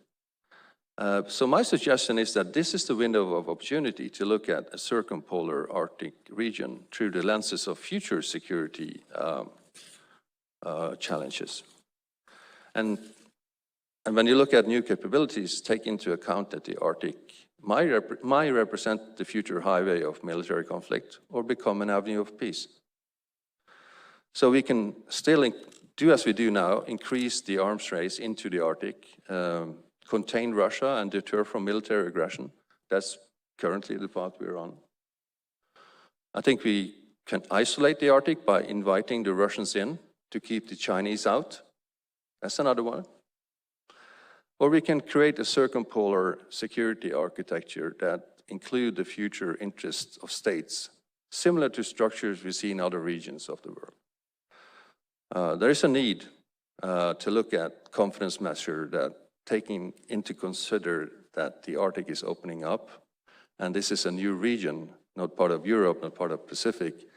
So my suggestion is that this is the window of opportunity to look at a circumpolar Arctic region through the lenses of future security challenges. And when you look at new capabilities, take into account that the Arctic might represent the future highway of military conflict or become an avenue of peace. So we can still do as we do now, increase the arms race into the Arctic, contain Russia and deter from military aggression. That's currently the path we're on. I think we can isolate the Arctic by inviting the Russians in to keep the Chinese out. That's another one. Or we can create a circumpolar security architecture that include the future interests of states, similar to structures we see in other regions of the world. There is a need to look at confidence measure that taking into consider that the Arctic is opening up, and this is a new region, not part of Europe, not part of Pacific,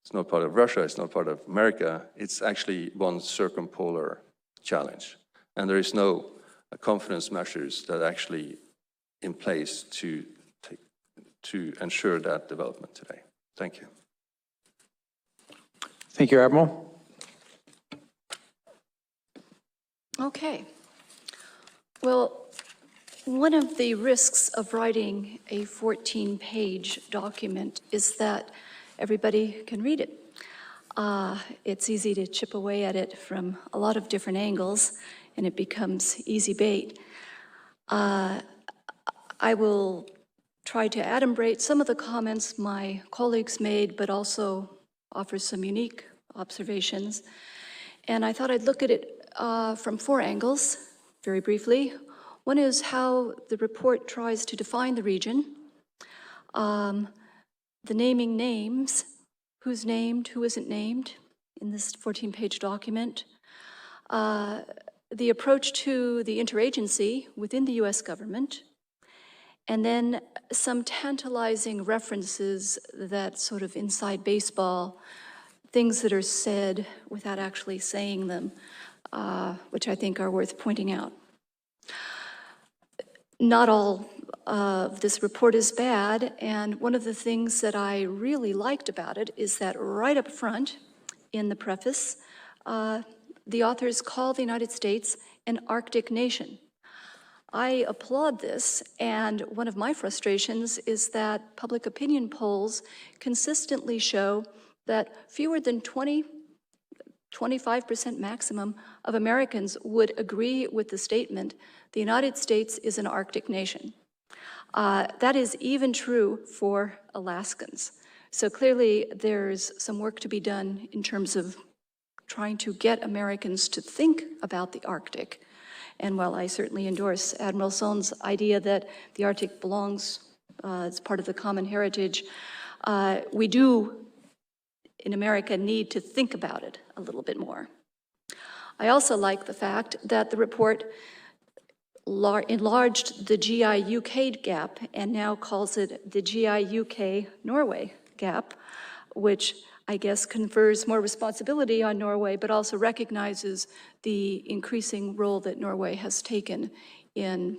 it's not part of Russia, it's not part of America, it's actually one circumpolar challenge. And there is no confidence measures that are actually in place to ensure that development today. Thank you. Thank you, Admiral. Okay. Well, one of the risks of writing a 14-page document is that everybody can read it. It's easy to chip away at it from a lot of different angles, and it becomes easy bait. I will try to adumbrate some of the comments my colleagues made, but also offer some unique observations. And I thought I'd look at it from 4 angles, very briefly. One is how the report tries to define the region, the naming names, who's named, who isn't named in this 14-page document, the approach to the interagency within the US government, and then some tantalizing references that sort of inside baseball, things that are said without actually saying them, which I think are worth pointing out. Not all of this report is bad, and one of the things that I really liked about it is that right up front in the preface, the authors call the United States an Arctic nation. I applaud this, and one of my frustrations is that public opinion polls consistently show that fewer than 25% maximum of Americans would agree with the statement, the United States is an Arctic nation. That is even true for Alaskans. So clearly there's some work to be done in terms of trying to get Americans to think about the Arctic. And while I certainly endorse Admiral Sohn's idea that the Arctic belongs as part of the common heritage, we do in America need to think about it a little bit more. I also like the fact that the report enlarged the GI-UK gap and now calls it the GI-UK-Norway gap, which I guess confers more responsibility on Norway, but also recognizes the increasing role that Norway has taken in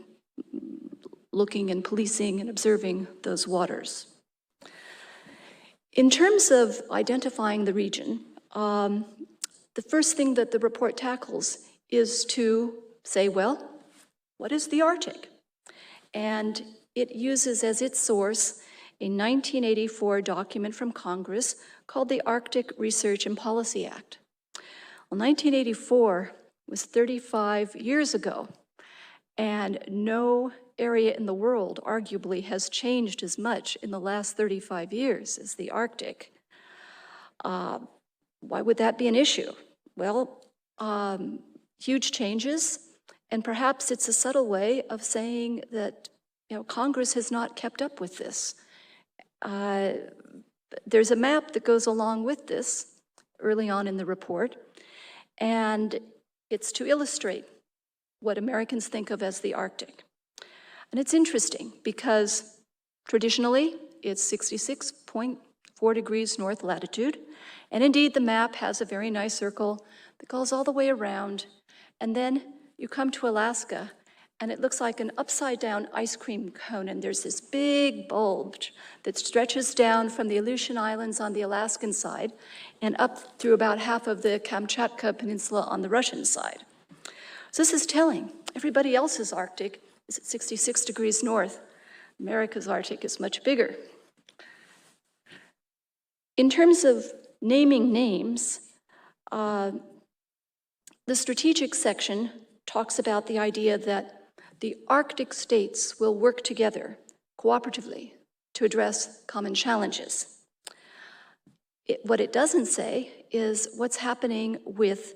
looking and policing and observing those waters. In terms of identifying the region, the first thing that the report tackles is to say, well, what is the Arctic? And it uses as its source a 1984 document from Congress called the Arctic Research and Policy Act. Well, 1984 was 35 years ago, and no area in the world arguably has changed as much in the last 35 years as the Arctic. Why would that be an issue? Well, huge changes, and perhaps it's a subtle way of saying that Congress has not kept up with this. There's a map that goes along with this early on in the report, and it's to illustrate what Americans think of as the Arctic. And it's interesting because traditionally it's 66.4 degrees north latitude, and indeed the map has a very nice circle that goes all the way around, and then you come to Alaska and it looks like an upside-down ice cream cone, and there's this big bulge that stretches down from the Aleutian Islands on the Alaskan side and up through about half of the Kamchatka Peninsula on the Russian side. So this is telling. Everybody else's Arctic is at 66 degrees north. America's Arctic is much bigger. In terms of naming names, The strategic section talks about the idea that the Arctic states will work together cooperatively to address common challenges. What it doesn't say is what's happening with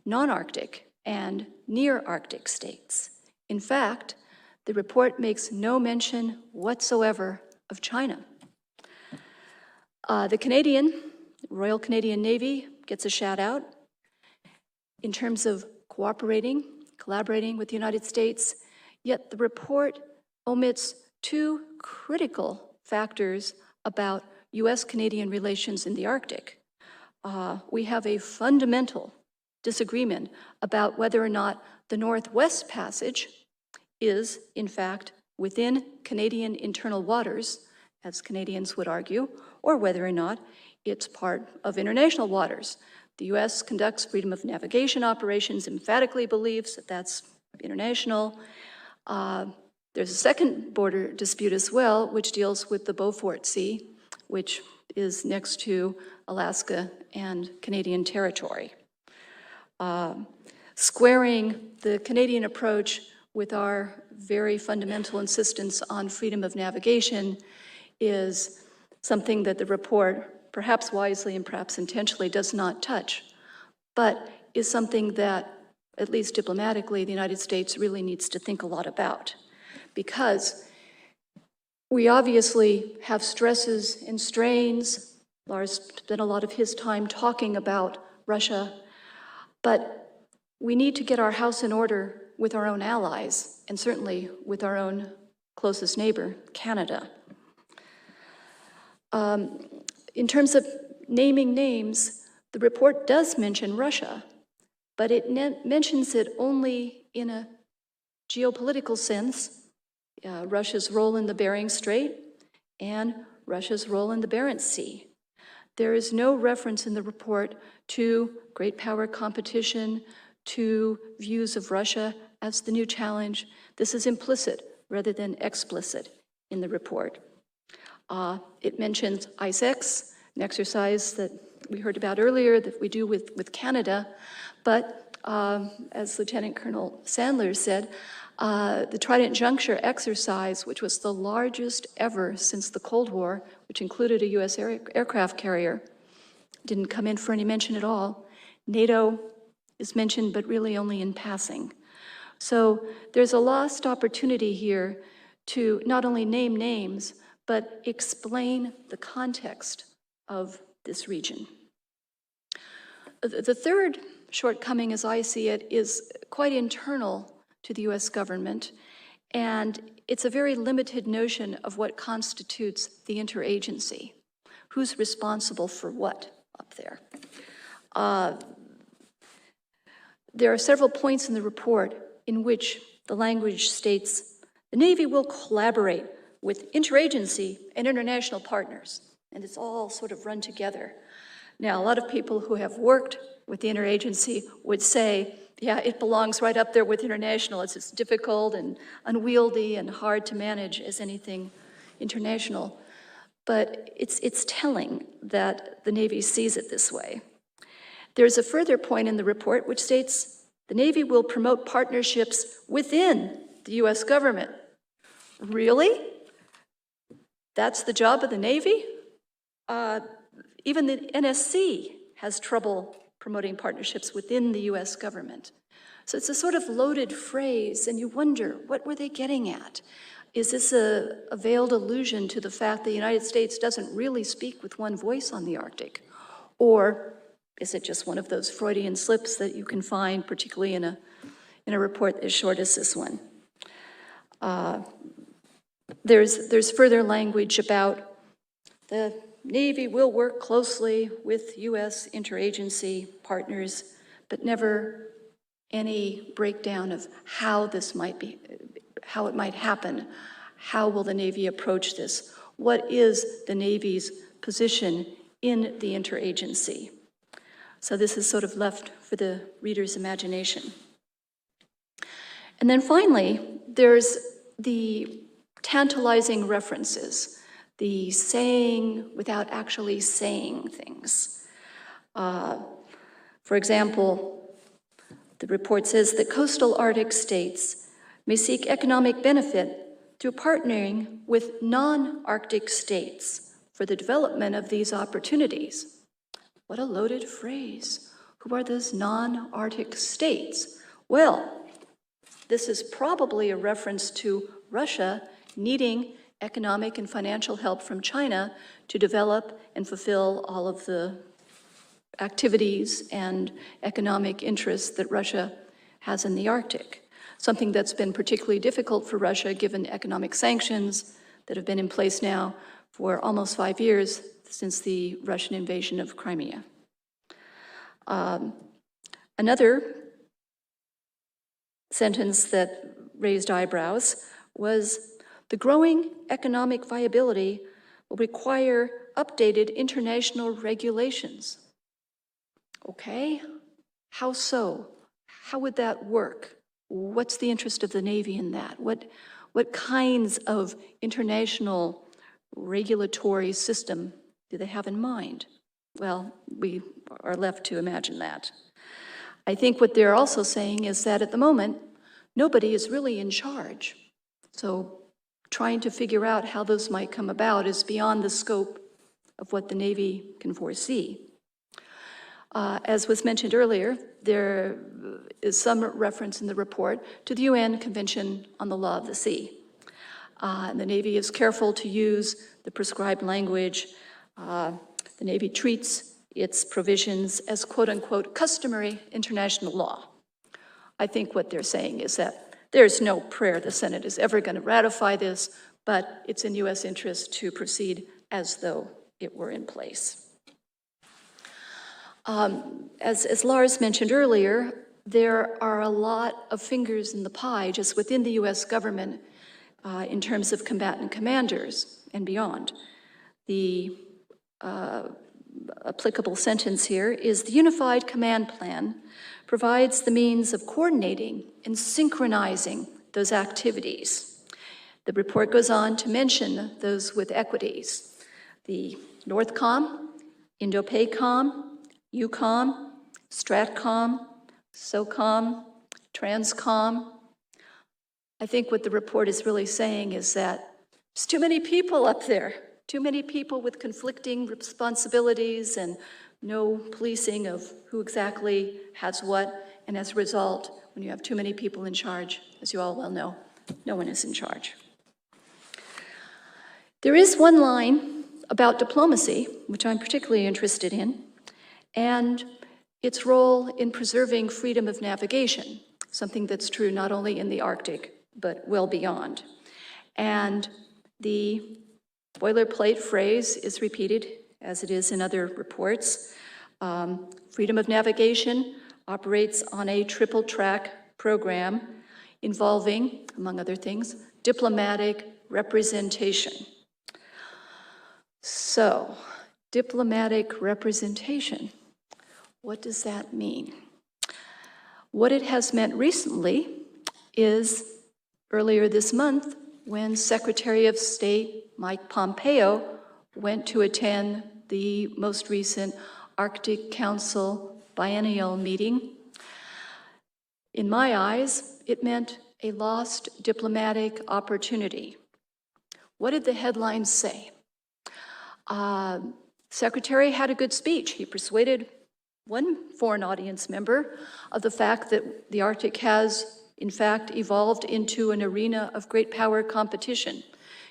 non-Arctic and near-Arctic states. In fact, the report makes no mention whatsoever of China. The Royal Canadian Navy gets a shout out in terms of collaborating with the United States, yet the report omits two critical factors about US-Canadian relations in the Arctic. We have a fundamental disagreement about whether or not the Northwest Passage is, in fact, within Canadian internal waters, as Canadians would argue, or whether or not it's part of international waters. The US conducts freedom of navigation operations, emphatically believes that that's international. There's a second border dispute as well, which deals with the Beaufort Sea, which is next to Alaska and Canadian territory. Squaring the Canadian approach with our very fundamental insistence on freedom of navigation is something that the report, perhaps wisely and perhaps intentionally, does not touch, but is something that, at least diplomatically, the United States really needs to think a lot about. Because we obviously have stresses and strains. Lars spent a lot of his time talking about Russia, but we need to get our house in order with our own allies, and certainly with our own closest neighbor, Canada. In terms of naming names, the report does mention Russia, but it mentions it only in a geopolitical sense, Russia's role in the Bering Strait and Russia's role in the Barents Sea. There is no reference in the report to great power competition, to views of Russia as the new challenge. This is implicit rather than explicit in the report. It mentions ICE-X, an exercise that we heard about earlier that we do with Canada, but as Lieutenant Colonel Sandler said, the Trident Juncture exercise, which was the largest ever since the Cold War, which included a US aircraft carrier, didn't come in for any mention at all. NATO is mentioned, but really only in passing. So there's a lost opportunity here to not only name names, but explain the context of this region. The third shortcoming, as I see it, is quite internal to the US government, and it's a very limited notion of what constitutes the interagency. Who's responsible for what up there? There are several points in the report in which the language states, the Navy will collaborate with interagency and international partners, and it's all sort of run together. Now, a lot of people who have worked with the interagency would say, yeah, it belongs right up there with international. It's as difficult and unwieldy and hard to manage as anything international. But it's telling that the Navy sees it this way. There's a further point in the report which states the Navy will promote partnerships within the US government. Really? That's the job of the Navy? Even the NSC has trouble promoting partnerships within the US government. So it's a sort of loaded phrase, and you wonder, what were they getting at? Is this a veiled allusion to the fact the United States doesn't really speak with one voice on the Arctic? Or is it just one of those Freudian slips that you can find, particularly in a report as short as this one? There's further language about the Navy will work closely with US interagency partners, but never any breakdown of how this might be, how it might happen. How will the Navy approach this? What is the Navy's position in the interagency? So this is sort of left for the reader's imagination. And then finally, there's the tantalizing references, the saying without actually saying things. For example, The report says that coastal Arctic states may seek economic benefit through partnering with non-Arctic states for the development of these opportunities. What a loaded phrase. Who are those non-Arctic states? Well, this is probably a reference to Russia needing economic and financial help from China to develop and fulfill all of the activities and economic interests that Russia has in the Arctic, something that's been particularly difficult for Russia given economic sanctions that have been in place now for almost 5 years since the Russian invasion of Crimea. Another sentence that raised eyebrows was, the growing economic viability will require updated international regulations. Okay, how so? How would that work? What's the interest of the Navy in that? What kinds of international regulatory system do they have in mind? Well, we are left to imagine that. I think what they're also saying is that at the moment, nobody is really in charge. So trying to figure out how those might come about is beyond the scope of what the Navy can foresee. As was mentioned earlier, there is some reference in the report to the UN Convention on the Law of the Sea. And the Navy is careful to use the prescribed language. The Navy treats its provisions as quote-unquote customary international law. I think what they're saying is that there's no prayer the Senate is ever going to ratify this, but it's in U.S. interest to proceed as though it were in place. As Lars mentioned earlier, there are a lot of fingers in the pie just within the U.S. government in terms of combatant commanders and beyond. The applicable sentence here is the Unified Command Plan provides the means of coordinating and synchronizing those activities. The report goes on to mention those with equities. The NORTHCOM, INDOPACOM, EUCOM, STRATCOM, SOCOM, TRANSCOM. I think what the report is really saying is that there's too many people up there, too many people with conflicting responsibilities and no policing of who exactly has what, and as a result, when you have too many people in charge, as you all well know, no one is in charge. There is one line about diplomacy, which I'm particularly interested in, and its role in preserving freedom of navigation, something that's true not only in the Arctic, but well beyond. And the boilerplate phrase is repeated, as it is in other reports. Freedom of navigation operates on a triple-track program involving, among other things, diplomatic representation. So, diplomatic representation. What does that mean? What it has meant recently is earlier this month when Secretary of State Mike Pompeo went to attend the most recent Arctic Council biennial meeting. In my eyes, it meant a lost diplomatic opportunity. What did the headlines say? Secretary had a good speech. He persuaded one foreign audience member of the fact that the Arctic has, in fact, evolved into an arena of great power competition.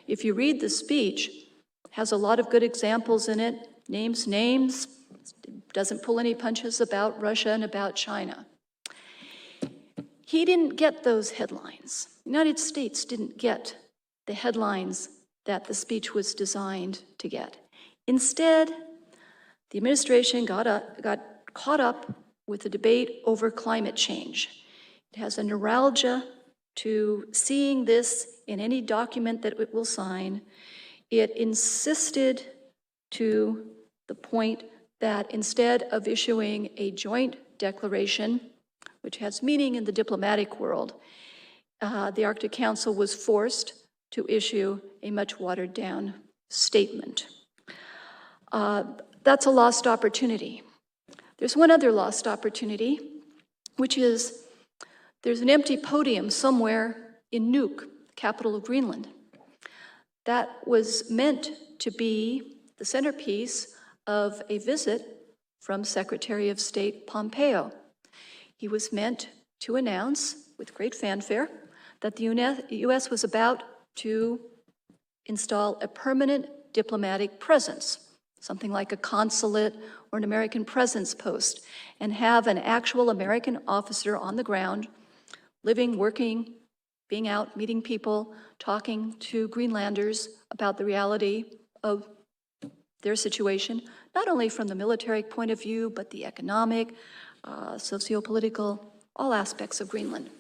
If you read the speech, it has a lot of good examples in it, names, doesn't pull any punches about Russia and about China. He didn't get those headlines. The United States didn't get the headlines that the speech was designed to get. Instead, the administration got caught up with the debate over climate change. It has a neuralgia to seeing this in any document that it will sign. It insisted to the point that instead of issuing a joint declaration, which has meaning in the diplomatic world, the Arctic Council was forced to issue a much watered-down statement. That's a lost opportunity. There's one other lost opportunity, which is there's an empty podium somewhere in Nuuk, capital of Greenland. That was meant to be the centerpiece of a visit from Secretary of State Pompeo. He was meant to announce, with great fanfare, that the U.S. was about to install a permanent diplomatic presence, something like a consulate or an American presence post, and have an actual American officer on the ground, living, working, being out, meeting people, talking to Greenlanders about the reality of their situation, not only from the military point of view, but the economic, socio-political, all aspects of Greenland.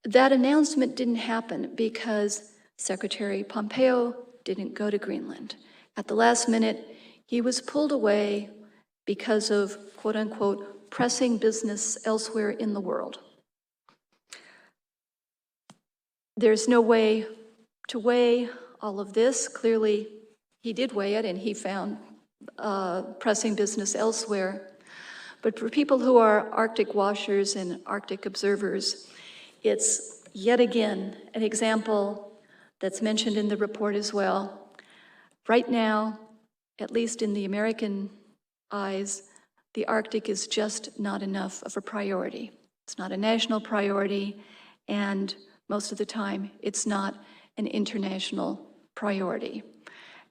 That announcement didn't happen because Secretary Pompeo didn't go to Greenland. At the last minute, he was pulled away because of, quote unquote, pressing business elsewhere in the world. There's no way to weigh all of this. Clearly, he did weigh it, and he found pressing business elsewhere. But for people who are Arctic watchers and Arctic observers, it's yet again an example that's mentioned in the report as well. Right now, at least in the American eyes, the Arctic is just not enough of a priority. It's not a national priority, and most of the time, it's not an international priority.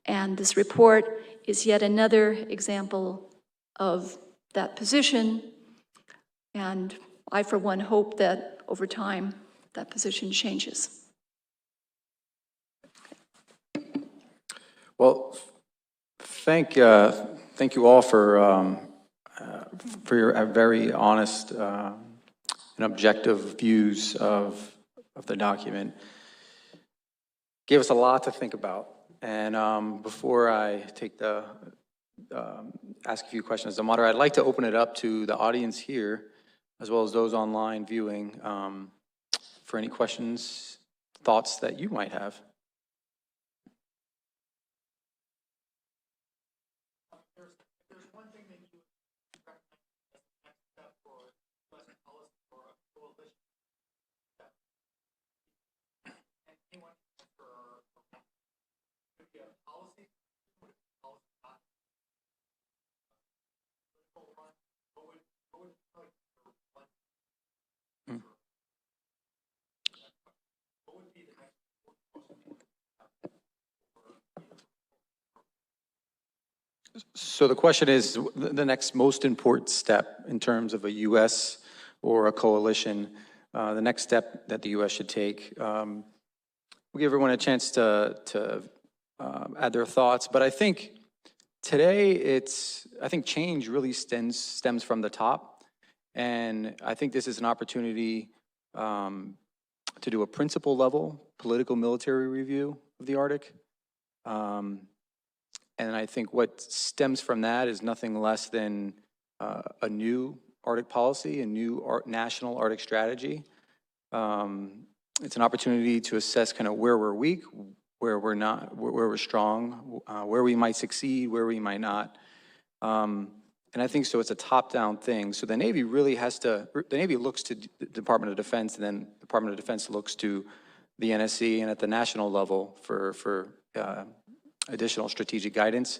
And this report is yet another example of that position, and I, for one, hope that over time, that position changes. Well, thank you all for your very honest and objective views of the document. Gave us a lot to think about. And before I take ask a few questions as a moderator, I'd like to open it up to the audience here, as well as those online viewing, for any questions, thoughts that you might have. So the question is, the next most important step in terms of a U.S. or a coalition, the next step that the U.S. should take. We'll give everyone a chance to add their thoughts, but I think today I think change really stems from the top, and I think this is an opportunity to do a principle level political military review of the Arctic. And I think what stems from that is nothing less than a new Arctic policy, a new national Arctic strategy. It's an opportunity to assess kind of where we're weak, where we're not, where we're strong, where we might succeed, where we might not. And I think so it's a top-down thing. So the Navy really has to, the Navy looks to the Department of Defense, and then the Department of Defense looks to the NSC and at the national level for additional strategic guidance.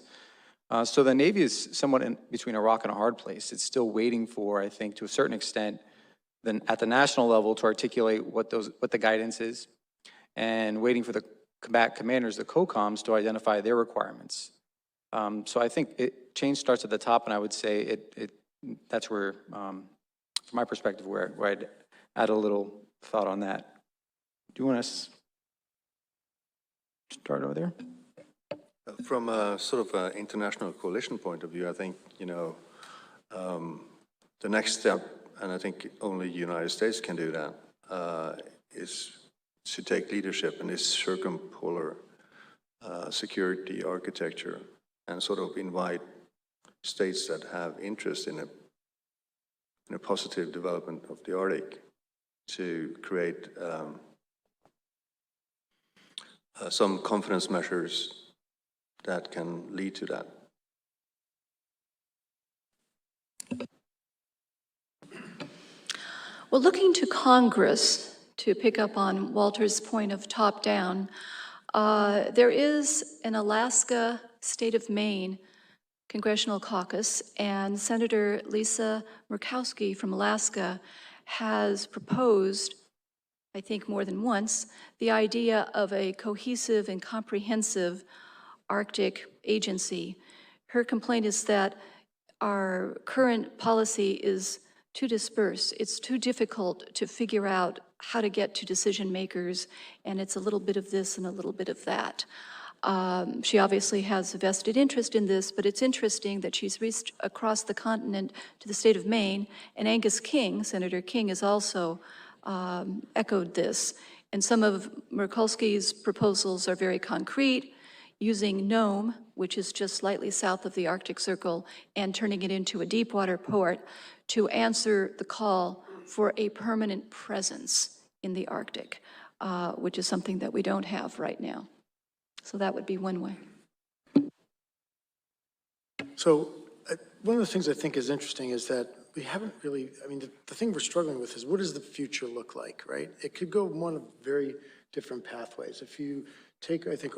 So the Navy is somewhat in between a rock and a hard place. It's still waiting for, I think, to a certain extent, then at the national level to articulate what the guidance is, and waiting for the combat commanders, the COCOMs, to identify their requirements. So I think change starts at the top, and I would say that's where, from my perspective, where I'd add a little thought on that. Do you want to start over there? From a sort of international coalition point of view, I think, the next step, and I think only the United States can do that, is to take leadership in this circumpolar security architecture and sort of invite states that have interest in a positive development of the Arctic to create some confidence measures that can lead to that. Well, looking to Congress, to pick up on Walter's point of top-down, there is an Alaska, state of Maine, Congressional Caucus, and Senator Lisa Murkowski from Alaska has proposed, I think more than once, the idea of a cohesive and comprehensive Arctic agency. Her complaint is that our current policy is too dispersed. It's too difficult to figure out how to get to decision makers, and it's a little bit of this and a little bit of that. She obviously has a vested interest in this, but it's interesting that she's reached across the continent to the state of Maine, and Angus King, Senator King, has also echoed this. And some of Murkowski's proposals are very concrete, using Nome, which is just slightly south of the Arctic Circle, and turning it into a deep water port to answer the call for a permanent presence in the Arctic, which is something that we don't have right now. So that would be one way. So one of the things I think is interesting is that we haven't really, I mean, the thing we're struggling with is what does the future look like, right? It could go one of very different pathways. If you take, I think,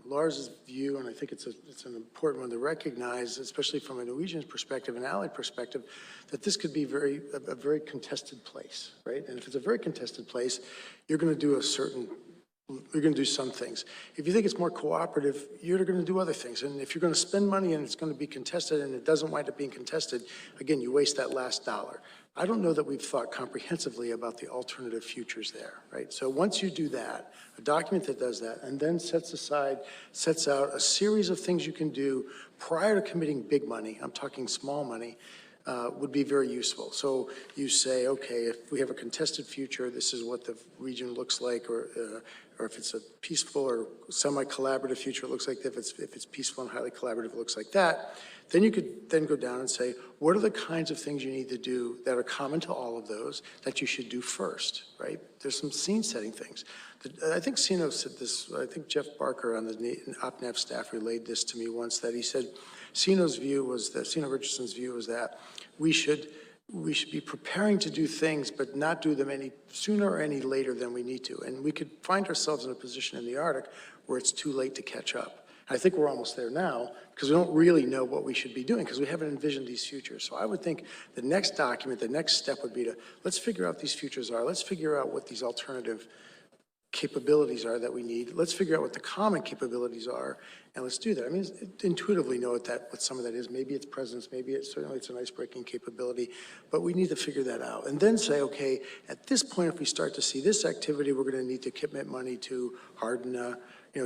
Lars's view, and I think it's an important one to recognize, especially from a Norwegian perspective and Allied perspective, that this could be a very contested place, right? And if it's a very contested place, you're going to do you're going to do some things. If you think it's more cooperative, you're going to do other things. And if you're going to spend money and it's going to be contested and it doesn't wind up being contested, again, you waste that last dollar. I don't know that we've thought comprehensively about the alternative futures there, right? So once you do that, a document that does that, and then sets out a series of things you can do prior to committing big money, I'm talking small money, would be very useful. So you say, okay, if we have a contested future, this is what the region looks like, or if it's a peaceful or semi-collaborative future, it looks like that. If it's peaceful and highly collaborative, it looks like that. Then you could then go down and say, what are the kinds of things you need to do that are common to all of those that you should do first, right? There's some scene-setting things. I think Sino said this, I think Jeff Barker on the OPNAV staff relayed this to me once, that he said Sino Richardson's view was that we should be preparing to do things, but not do them any sooner or any later than we need to. And we could find ourselves in a position in the Arctic where it's too late to catch up. I think we're almost there now because we don't really know what we should be doing because we haven't envisioned these futures. So I would think the next document, the next step would be to, let's figure out what these futures are. Let's figure out what these alternative capabilities are that we need. Let's figure out what the common capabilities are, and let's do that. I mean, intuitively know what some of that is. Maybe it's presence, maybe certainly it's an ice-breaking capability, but we need to figure that out. And then say, okay, at this point, if we start to see this activity, we're going to need to commit money to harden,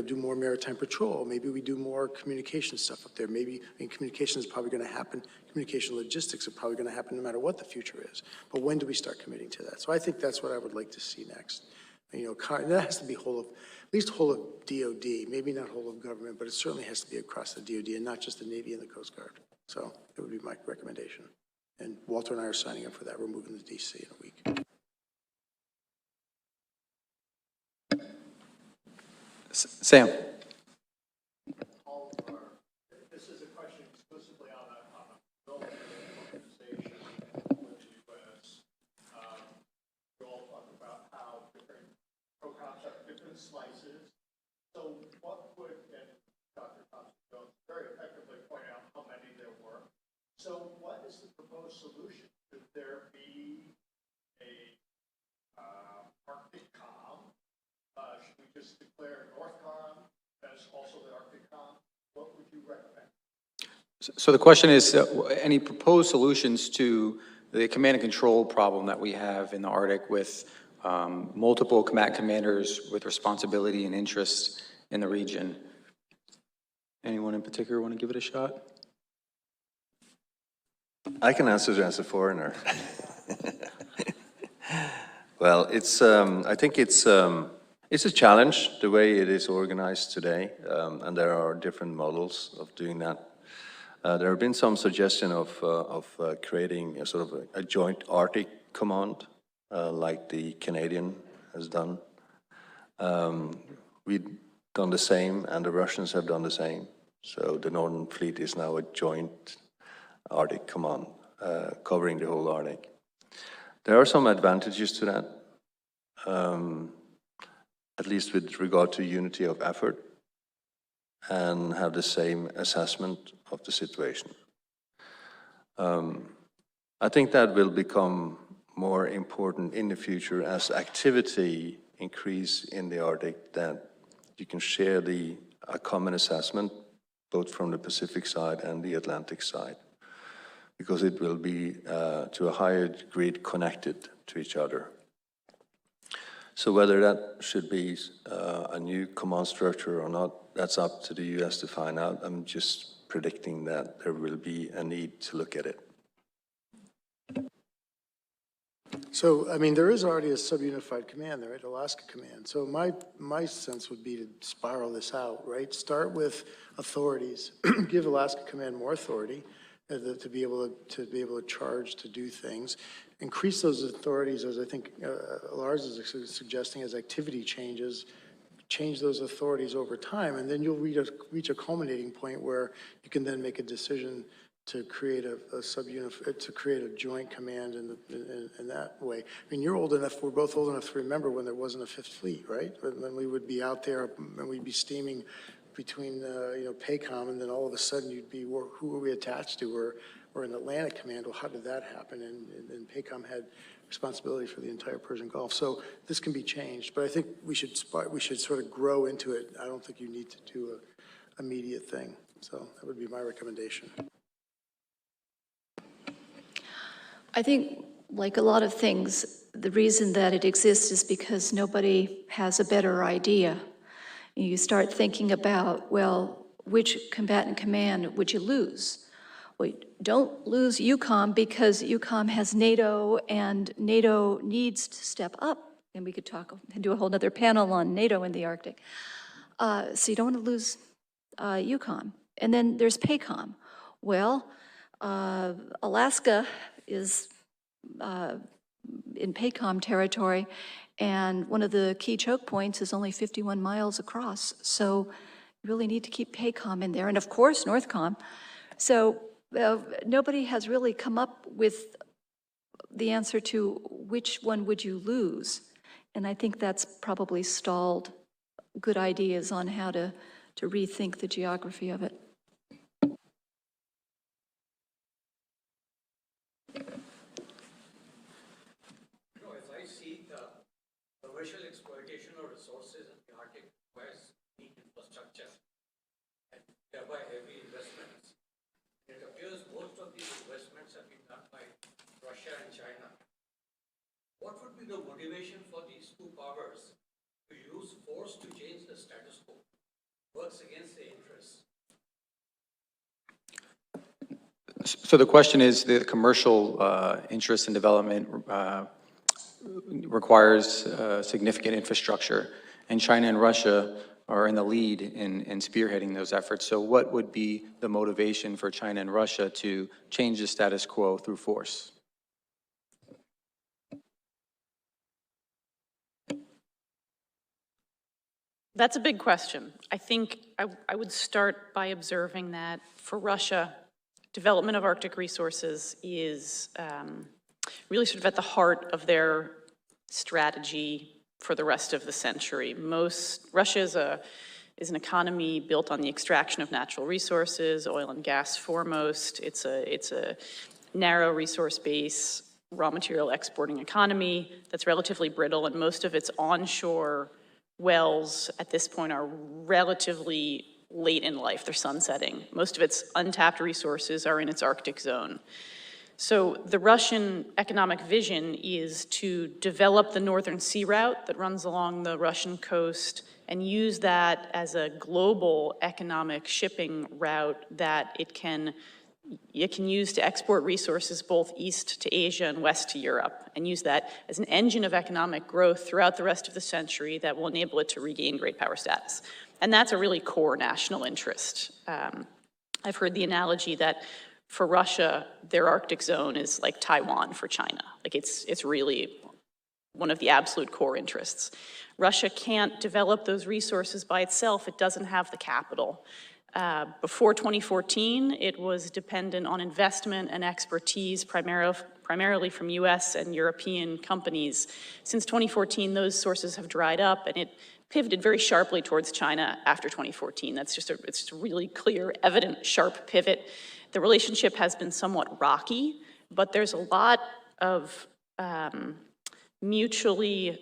do more maritime patrol. Maybe we do more communication stuff up there. Maybe, communication is probably going to happen. Communication logistics are probably going to happen no matter what the future is. But when do we start committing to that? So I think that's what I would like to see next. That has to be at least whole of DOD, maybe not whole of government, but it certainly has to be across the DOD and not just the Navy and the Coast Guard. So that would be my recommendation. And Walter and I are signing up for that. We're moving to DC in a week. Sam. This is a question exclusively on a military organization with the U.S. We all talk about how different programs have different slices. So what would, and Dr. Thompson very effectively point out how many there were. So what is the proposed solution? Should there be a Arctic COM? Should we just declare NORTHCOM as also the Arctic COM? What would you recommend? So the question is, any proposed solutions to the command and control problem that we have in the Arctic with multiple combat commanders with responsibility and interest in the region? Anyone in particular want to give it a shot? I can answer as a foreigner. Well, I think it's a challenge the way it is organized today, and there are different models of doing that. There have been some suggestion of creating a sort of a joint Arctic command, like the Canadian has done. We've done the same, and the Russians have done the same. So the Northern Fleet is now a joint Arctic command, covering the whole Arctic. There are some advantages to that, at least with regard to unity of effort, and have the same assessment of the situation. I think that will become more important in the future as activity increase in the Arctic, that you can share a common assessment both from the Pacific side and the Atlantic side, because it will be to a higher degree connected to each other. So whether that should be a new command structure or not, that's up to the US to find out. I'm just predicting that there will be a need to look at it. So, I mean, there is already a sub-unified command there, right, Alaska Command. So my sense would be to spiral this out, right? Start with authorities, give Alaska Command more authority to be able to charge, to do things. Increase those authorities, as I think Lars is suggesting, as activity changes, change those authorities over time, and then you'll reach a culminating point where you can then make a decision to create to create a joint command in that way. I mean, you're old enough, we're both old enough to remember when there wasn't a Fifth Fleet, right? When we would be out there and we'd be steaming between, you know, PACOM, and then all of a sudden you'd be, who are we attached to? Or an Atlantic Command. Well, how did that happen? And PACOM had responsibility for the entire Persian Gulf. So this can be changed, but I think we should sort of grow into it. I don't think you need to do an immediate thing. So that would be my recommendation. I think, like a lot of things, the reason that it exists is because nobody has a better idea. You start thinking about, well, which combatant command would you lose? Well, don't lose EUCOM because EUCOM has NATO, and NATO needs to step up. And we could talk and do a whole other panel on NATO in the Arctic. So you don't want to lose EUCOM. And then there's PACOM. Well, Alaska is in PACOM territory, and one of the key choke points is only 51 miles across. So you really need to keep PACOM in there. And of course, NORTHCOM. So nobody has really come up with the answer to which one would you lose. And I think that's probably stalled good ideas on how to rethink the geography of it. As I see the commercial exploitation of resources in the Arctic requires weak infrastructure and thereby heavy investments. It appears most of these investments have been done by Russia and China. What would be the motivation for these two powers to use force to change the status quo? Works against their interests. So the question is, the commercial interest in development requires significant infrastructure, and China and Russia are in the lead in spearheading those efforts. So what would be the motivation for China and Russia to change the status quo through force? That's a big question. I think I would start by observing that for Russia, development of Arctic resources is really sort of at the heart of their strategy for the rest of the century. Russia is an economy built on the extraction of natural resources, oil and gas foremost. It's a narrow resource base, raw material exporting economy that's relatively brittle, and most of its onshore wells at this point are relatively late in life. They're sunsetting. Most of its untapped resources are in its Arctic zone. So the Russian economic vision is to develop the Northern Sea Route that runs along the Russian coast and use that as a global economic shipping route that it can use to export resources both east to Asia and west to Europe, and use that as an engine of economic growth throughout the rest of the century that will enable it to regain great power status. And that's a really core national interest. I've heard the analogy that for Russia, their Arctic zone is like Taiwan for China. Like it's really one of the absolute core interests. Russia can't develop those resources by itself. It doesn't have the capital. Before 2014, it was dependent on investment and expertise, primarily primarily from US and European companies. Since 2014, those sources have dried up, and it pivoted very sharply towards China after 2014. It's just a really clear, evident, sharp pivot. The relationship has been somewhat rocky, but there's a lot of mutually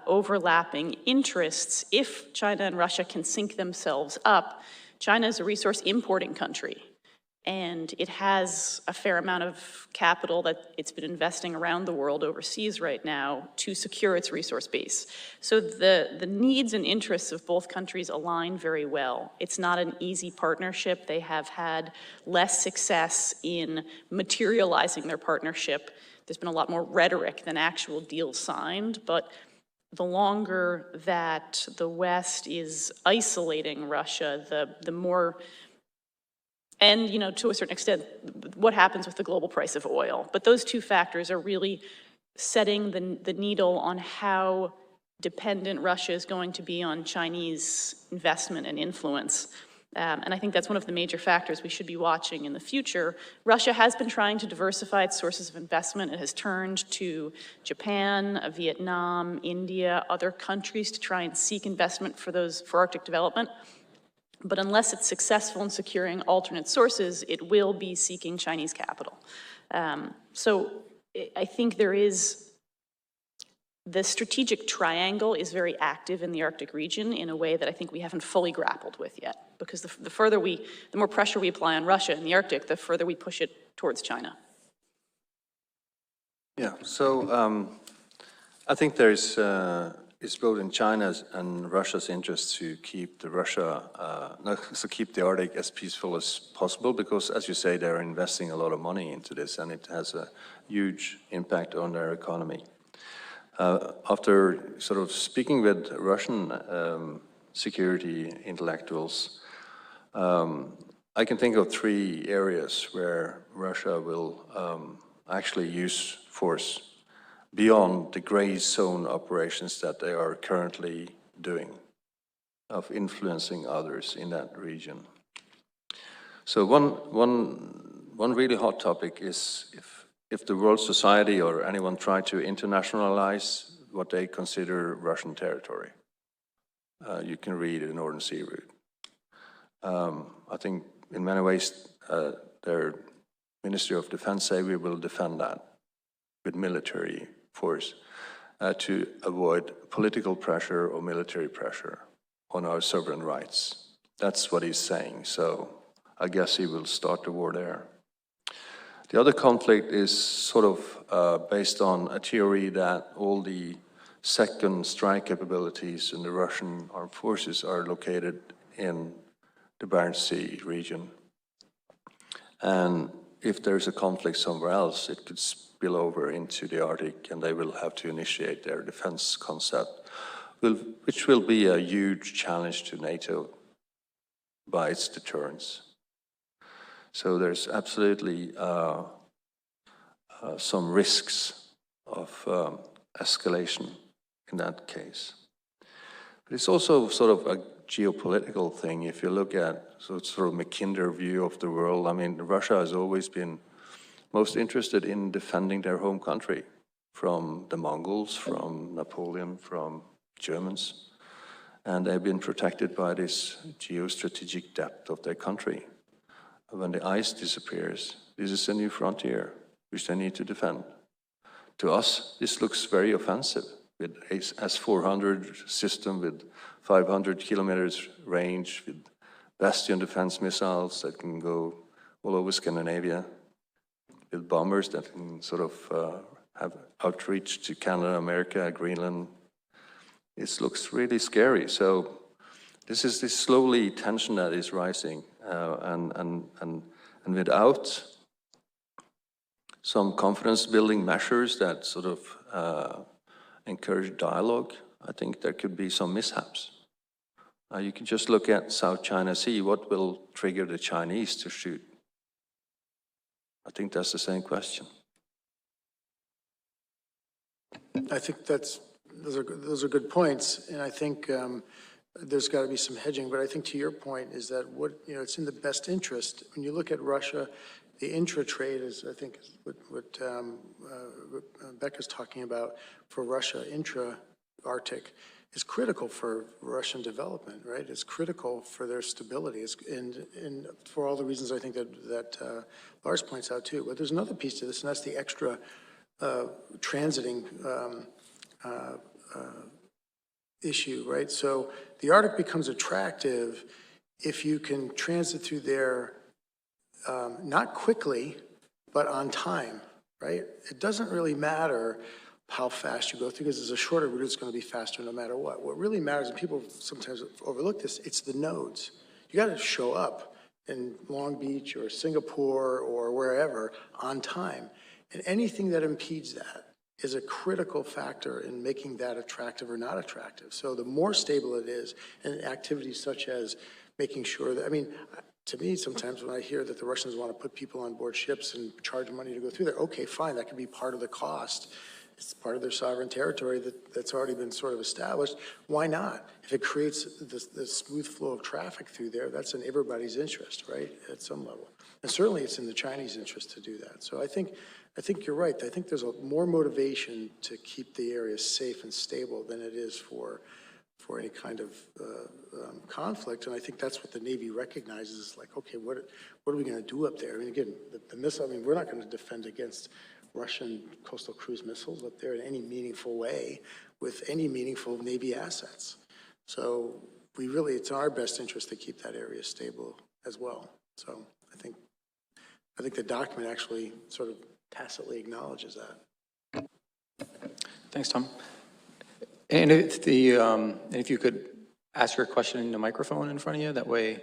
overlapping interests. If China and Russia can sync themselves up, China is a resource importing country, and it has a fair amount of capital that it's been investing around the world overseas right now to secure its resource base. So the needs and interests of both countries align very well. It's not an easy partnership. They have had less success in materializing their partnership. There's been a lot more rhetoric than actual deals signed, but the longer that the West is isolating Russia, the more, and to a certain extent, what happens with the global price of oil. But those two factors are really setting the needle on how dependent Russia is going to be on Chinese investment and influence. And I think that's one of the major factors we should be watching in the future. Russia has been trying to diversify its sources of investment. It has turned to Japan, Vietnam, India, other countries to try and seek investment for Arctic development. But unless it's successful in securing alternate sources, it will be seeking Chinese capital. So I think the strategic triangle is very active in the Arctic region in a way that I think we haven't fully grappled with yet. Because the more pressure we apply on Russia in the Arctic, the further we push it towards China. Yeah, so I think it's both in China's and Russia's interest to keep keep the Arctic as peaceful as possible, because, as you say, they're investing a lot of money into this, and it has a huge impact on their economy. After sort of speaking with Russian security intellectuals, I can think of 3 areas where Russia will actually use force beyond the gray zone operations that they are currently doing of influencing others in that region. So one really hot topic is if the world society or anyone try to internationalize what they consider Russian territory. You can read the Northern Sea route. I think in many ways their Ministry of Defense say we will defend that with military force to avoid political pressure or military pressure on our sovereign rights. That's what he's saying, so I guess he will start the war there. The other conflict is sort of based on a theory that all the second strike capabilities in the Russian armed forces are located in the Barents Sea region. And if there's a conflict somewhere else, it could spill over into the Arctic, and they will have to initiate their defense concept, which will be a huge challenge to NATO by its deterrence. So there's absolutely some risks of escalation in that case. But it's also sort of a geopolitical thing. If you look at sort of Mackinder view of the world, I mean, Russia has always been most interested in defending their home country from the Mongols, from Napoleon, from Germans. And they've been protected by this geostrategic depth of their country. When the ice disappears, this is a new frontier which they need to defend. To us, this looks very offensive with a S-400 system with 500 kilometers range, with Bastion defense missiles that can go all over Scandinavia, with bombers that can sort of have outreach to Canada, America, Greenland. This looks really scary. So this is this slowly tension that is rising, and without some confidence-building measures that sort of encourage dialogue, I think there could be some mishaps. You can just look at South China Sea. What will trigger the Chinese to shoot? I think that's the same question. I think those are good points, and I think there's got to be some hedging. But I think to your point is that it's in the best interest when you look at Russia. The intra-trade is, I think, is what Becca's talking about for Russia, intra-Arctic, is critical for Russian development, right? It's critical for their stability, and for all the reasons I think that Lars points out too. But there's another piece to this, and that's the extra transiting issue, right? So the Arctic becomes attractive if you can transit through there not quickly, but on time, right? It doesn't really matter how fast you go through, because there's a shorter route, it's going to be faster no matter what. What really matters, and people sometimes overlook this, it's the nodes. You got to show up in Long Beach or Singapore or wherever on time. And anything that impedes that is a critical factor in making that attractive or not attractive. So the more stable it is, and activities such as making sure that, I mean, to me, sometimes when I hear that the Russians want to put people on board ships and charge money to go through there, okay, fine, that could be part of the cost. It's part of their sovereign territory that's already been sort of established. Why not? If it creates this smooth flow of traffic through there, that's in everybody's interest, right, at some level. And certainly it's in the Chinese interest to do that. So I think you're right. I think there's more motivation to keep the area safe and stable than it is for any kind of conflict. And I think that's what the Navy recognizes, is like, okay, what are we going to do up there? I mean, again, the missile, I mean, we're not going to defend against Russian coastal cruise missiles up there in any meaningful way with any meaningful Navy assets. So it's in our best interest to keep that area stable as well. So I think the document actually sort of tacitly acknowledges that. Thanks, Tom. And if you could ask your question in the microphone in front of you, that way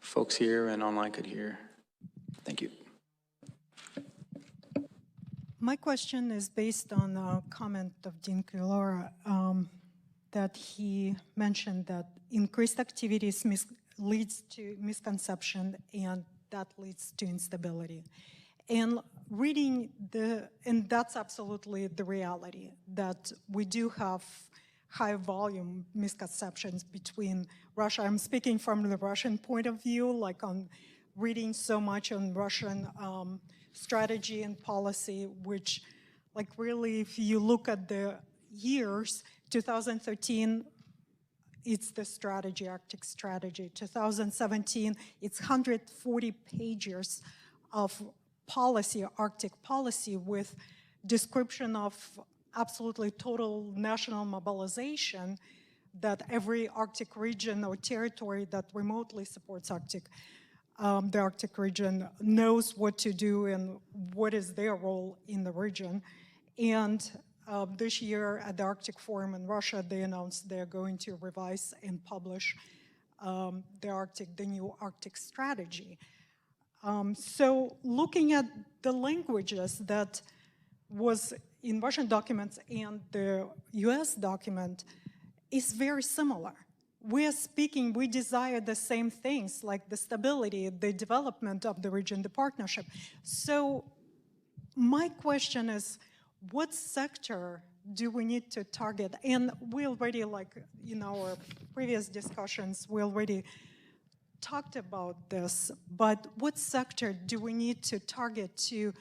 folks here and online could hear. Thank you. My question is based on a comment of Dean Kilora, that he mentioned that increased activities leads to misconception, and that leads to instability. And and that's absolutely the reality, that we do have high volume misconceptions between Russia. I'm speaking from the Russian point of view, like on reading so much on Russian strategy and policy, which, like, really, if you look at the years, 2013, it's the strategy, Arctic strategy. 2017, it's 140 pages of policy, Arctic policy, with description of absolutely total national mobilization, that every Arctic region or territory that remotely supports the Arctic region knows what to do and what is their role in the region. And this year at the Arctic Forum in Russia, they announced they're going to revise and publish the new Arctic strategy. So looking at the languages that was in Russian documents and the US document is very similar. We are speaking, we desire the same things, like the stability, the development of the region, the partnership. So my question is, what sector do we need to target? And we already, like in our previous discussions, we already talked about this, but what sector do we need to target to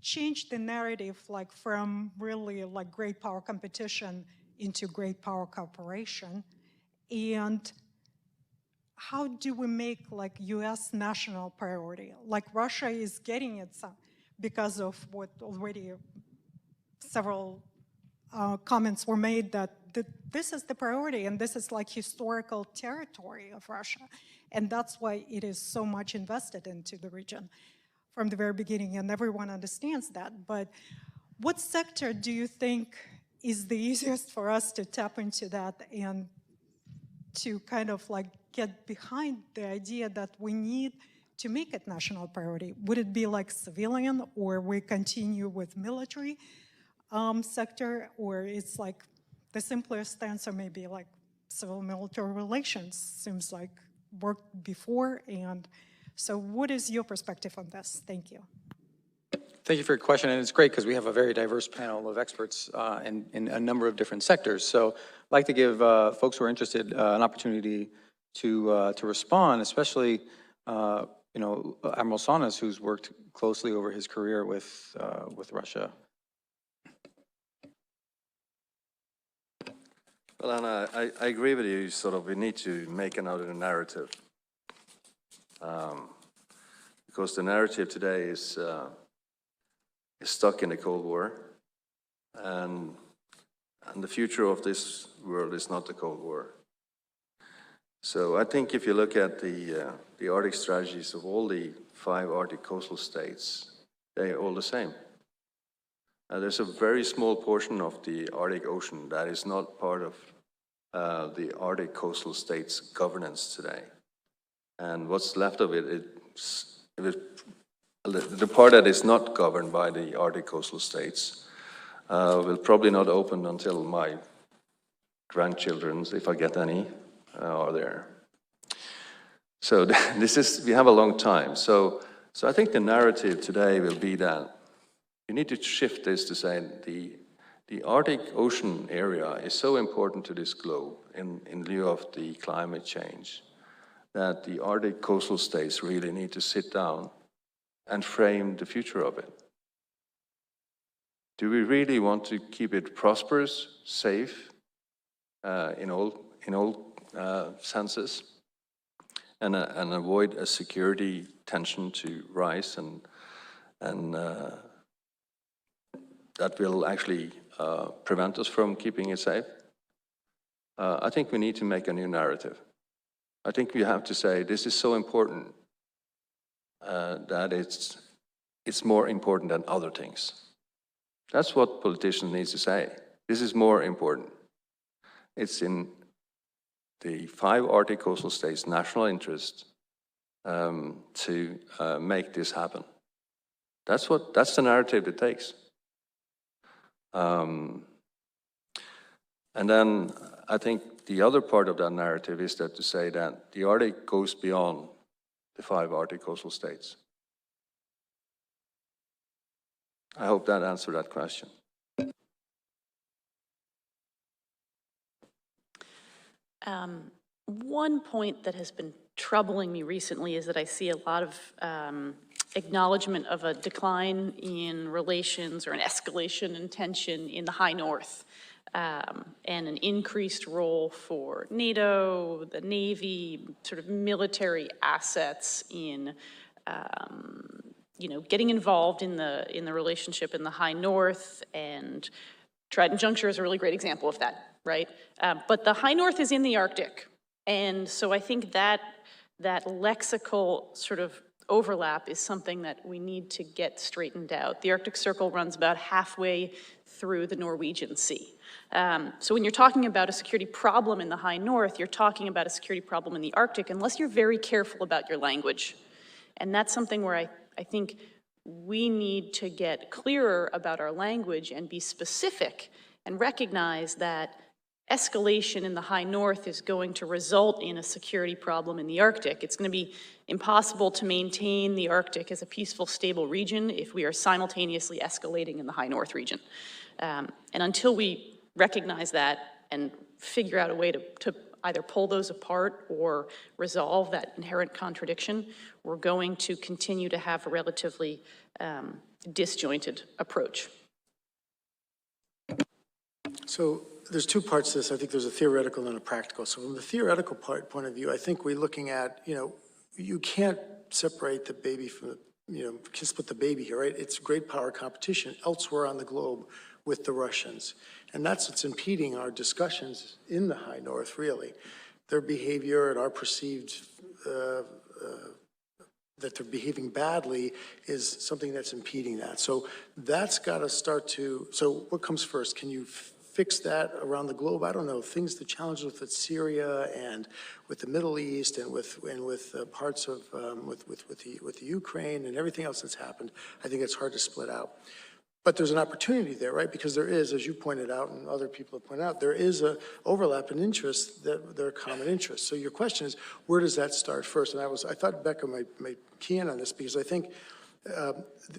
change the narrative, like from really like great power competition into great power cooperation? And how do we make like US national priority? Like Russia is getting it because of what already several comments were made that this is the priority and this is like historical territory of Russia. And that's why it is so much invested into the region from the very beginning, and everyone understands that. But what sector do you think is the easiest for us to tap into that and to kind of like get behind the idea that we need to make it national priority? Would it be like civilian, or we continue with military sector, or it's like the simplest answer may be like civil-military relations seems like worked before? And so what is your perspective on this? Thank you. Thank you for your question, and it's great because we have a very diverse panel of experts in a number of different sectors. So I'd like to give folks who are interested an opportunity to respond, especially you know, Admiral Sonas, who's worked closely over his career with Russia. Well, Anna, I agree with you, sort of, we need to make another narrative. Because the narrative today is stuck in the Cold War, and the future of this world is not the Cold War. So I think if you look at the Arctic strategies of all the 5 Arctic coastal states, they are all the same. There's a very small portion of the Arctic Ocean that is not part of the Arctic coastal states' governance today. And what's left of it, the part that is not governed by the Arctic coastal states will probably not open until my grandchildren, if I get any, are there. So we have a long time. So I think the narrative today will be that you need to shift this to say the Arctic Ocean area is so important to this globe in lieu of the climate change that the Arctic coastal states really need to sit down and frame the future of it. Do we really want to keep it prosperous, safe, in all senses, and avoid a security tension to rise, and that will actually prevent us from keeping it safe? I think we need to make a new narrative. I think we have to say this is so important that it's more important than other things. That's what politicians need to say. This is more important. It's in the 5 Arctic coastal states' national interest to make this happen. That's the narrative it takes. And then I think the other part of that narrative is that to say that the Arctic goes beyond the 5 Arctic coastal states. I hope that answered that question. One point that has been troubling me recently is that I see a lot of acknowledgement of a decline in relations or an escalation in tension in the high north, and an increased role for NATO, the Navy, sort of military assets in getting involved in the relationship in the high north, and Trident Juncture is a really great example of that, right? But the high north is in the Arctic, and so I think that lexical sort of overlap is something that we need to get straightened out. The Arctic Circle runs about halfway through the Norwegian Sea. So when you're talking about a security problem in the high north, you're talking about a security problem in the Arctic, unless you're very careful about your language. And that's something where I think we need to get clearer about our language and be specific and recognize that escalation in the high north is going to result in a security problem in the Arctic. It's going to be impossible to maintain the Arctic as a peaceful, stable region if we are simultaneously escalating in the high north region. And until we recognize that and figure out a way to either pull those apart or resolve that inherent contradiction, we're going to continue to have a relatively disjointed approach. So there's 2 parts to this. I think there's a theoretical and a practical. So from the theoretical point of view, I think we're looking at, you can't separate the baby from the, split the baby here, right? It's great power competition elsewhere on the globe with the Russians. And that's what's impeding our discussions in the high north, really. Their behavior and our perceived that they're behaving badly is something that's impeding that. So that's got to start to, so what comes first? Can you fix that around the globe? I don't know. The challenges with Syria and with the Middle East and with parts of, with the Ukraine and everything else that's happened, I think it's hard to split out. But there's an opportunity there, right? Because there is, as you pointed out and other people have pointed out, there is a overlap in interests that they're common interests. So your question is, where does that start first? And I thought Becca might key in on this, because I think,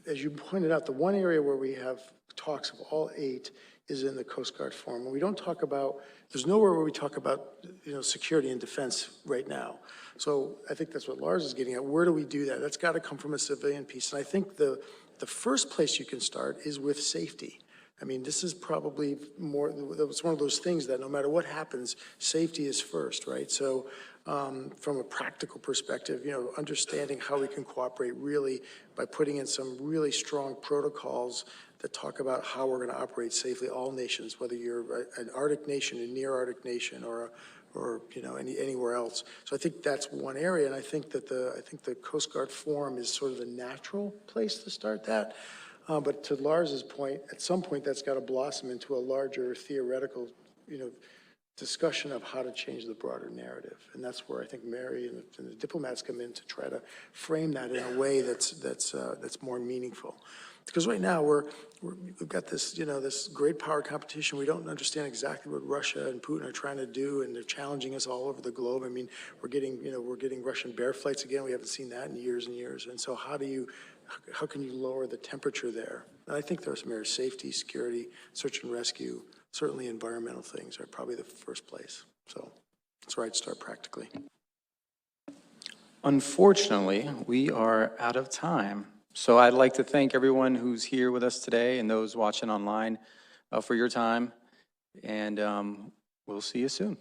as you pointed out, the one area where we have talks of all 8 is in the Coast Guard form. And we don't talk about, there's nowhere where we talk about, security and defense right now. So I think that's what Lars is getting at. Where do we do that? That's got to come from a civilian piece. And I think the first place you can start is with safety. I mean, this is probably it's one of those things that no matter what happens, safety is first, right? So from a practical perspective, understanding how we can cooperate really by putting in some really strong protocols that talk about how we're going to operate safely, all nations, whether you're an Arctic nation, a near Arctic nation, or anywhere else. So I think that's one area, and I think the Coast Guard Forum is sort of the natural place to start that. But to Lars's point, at some point that's got to blossom into a larger theoretical, discussion of how to change the broader narrative, and that's where I think Mary and the diplomats come in to try to frame that in a way that's more meaningful. Because right now we've got this this great power competition. We don't understand exactly what Russia and Putin are trying to do, and they're challenging us all over the globe. I mean, we're getting Russian bear flights again. We haven't seen that in years and years. And so how can you lower the temperature there? And I think there's some areas: safety, security, search and rescue. Certainly environmental things are probably the first place. So that's where I'd start practically. Unfortunately, we are out of time. So I'd like to thank everyone who's here with us today and those watching online for your time. And we'll see you soon.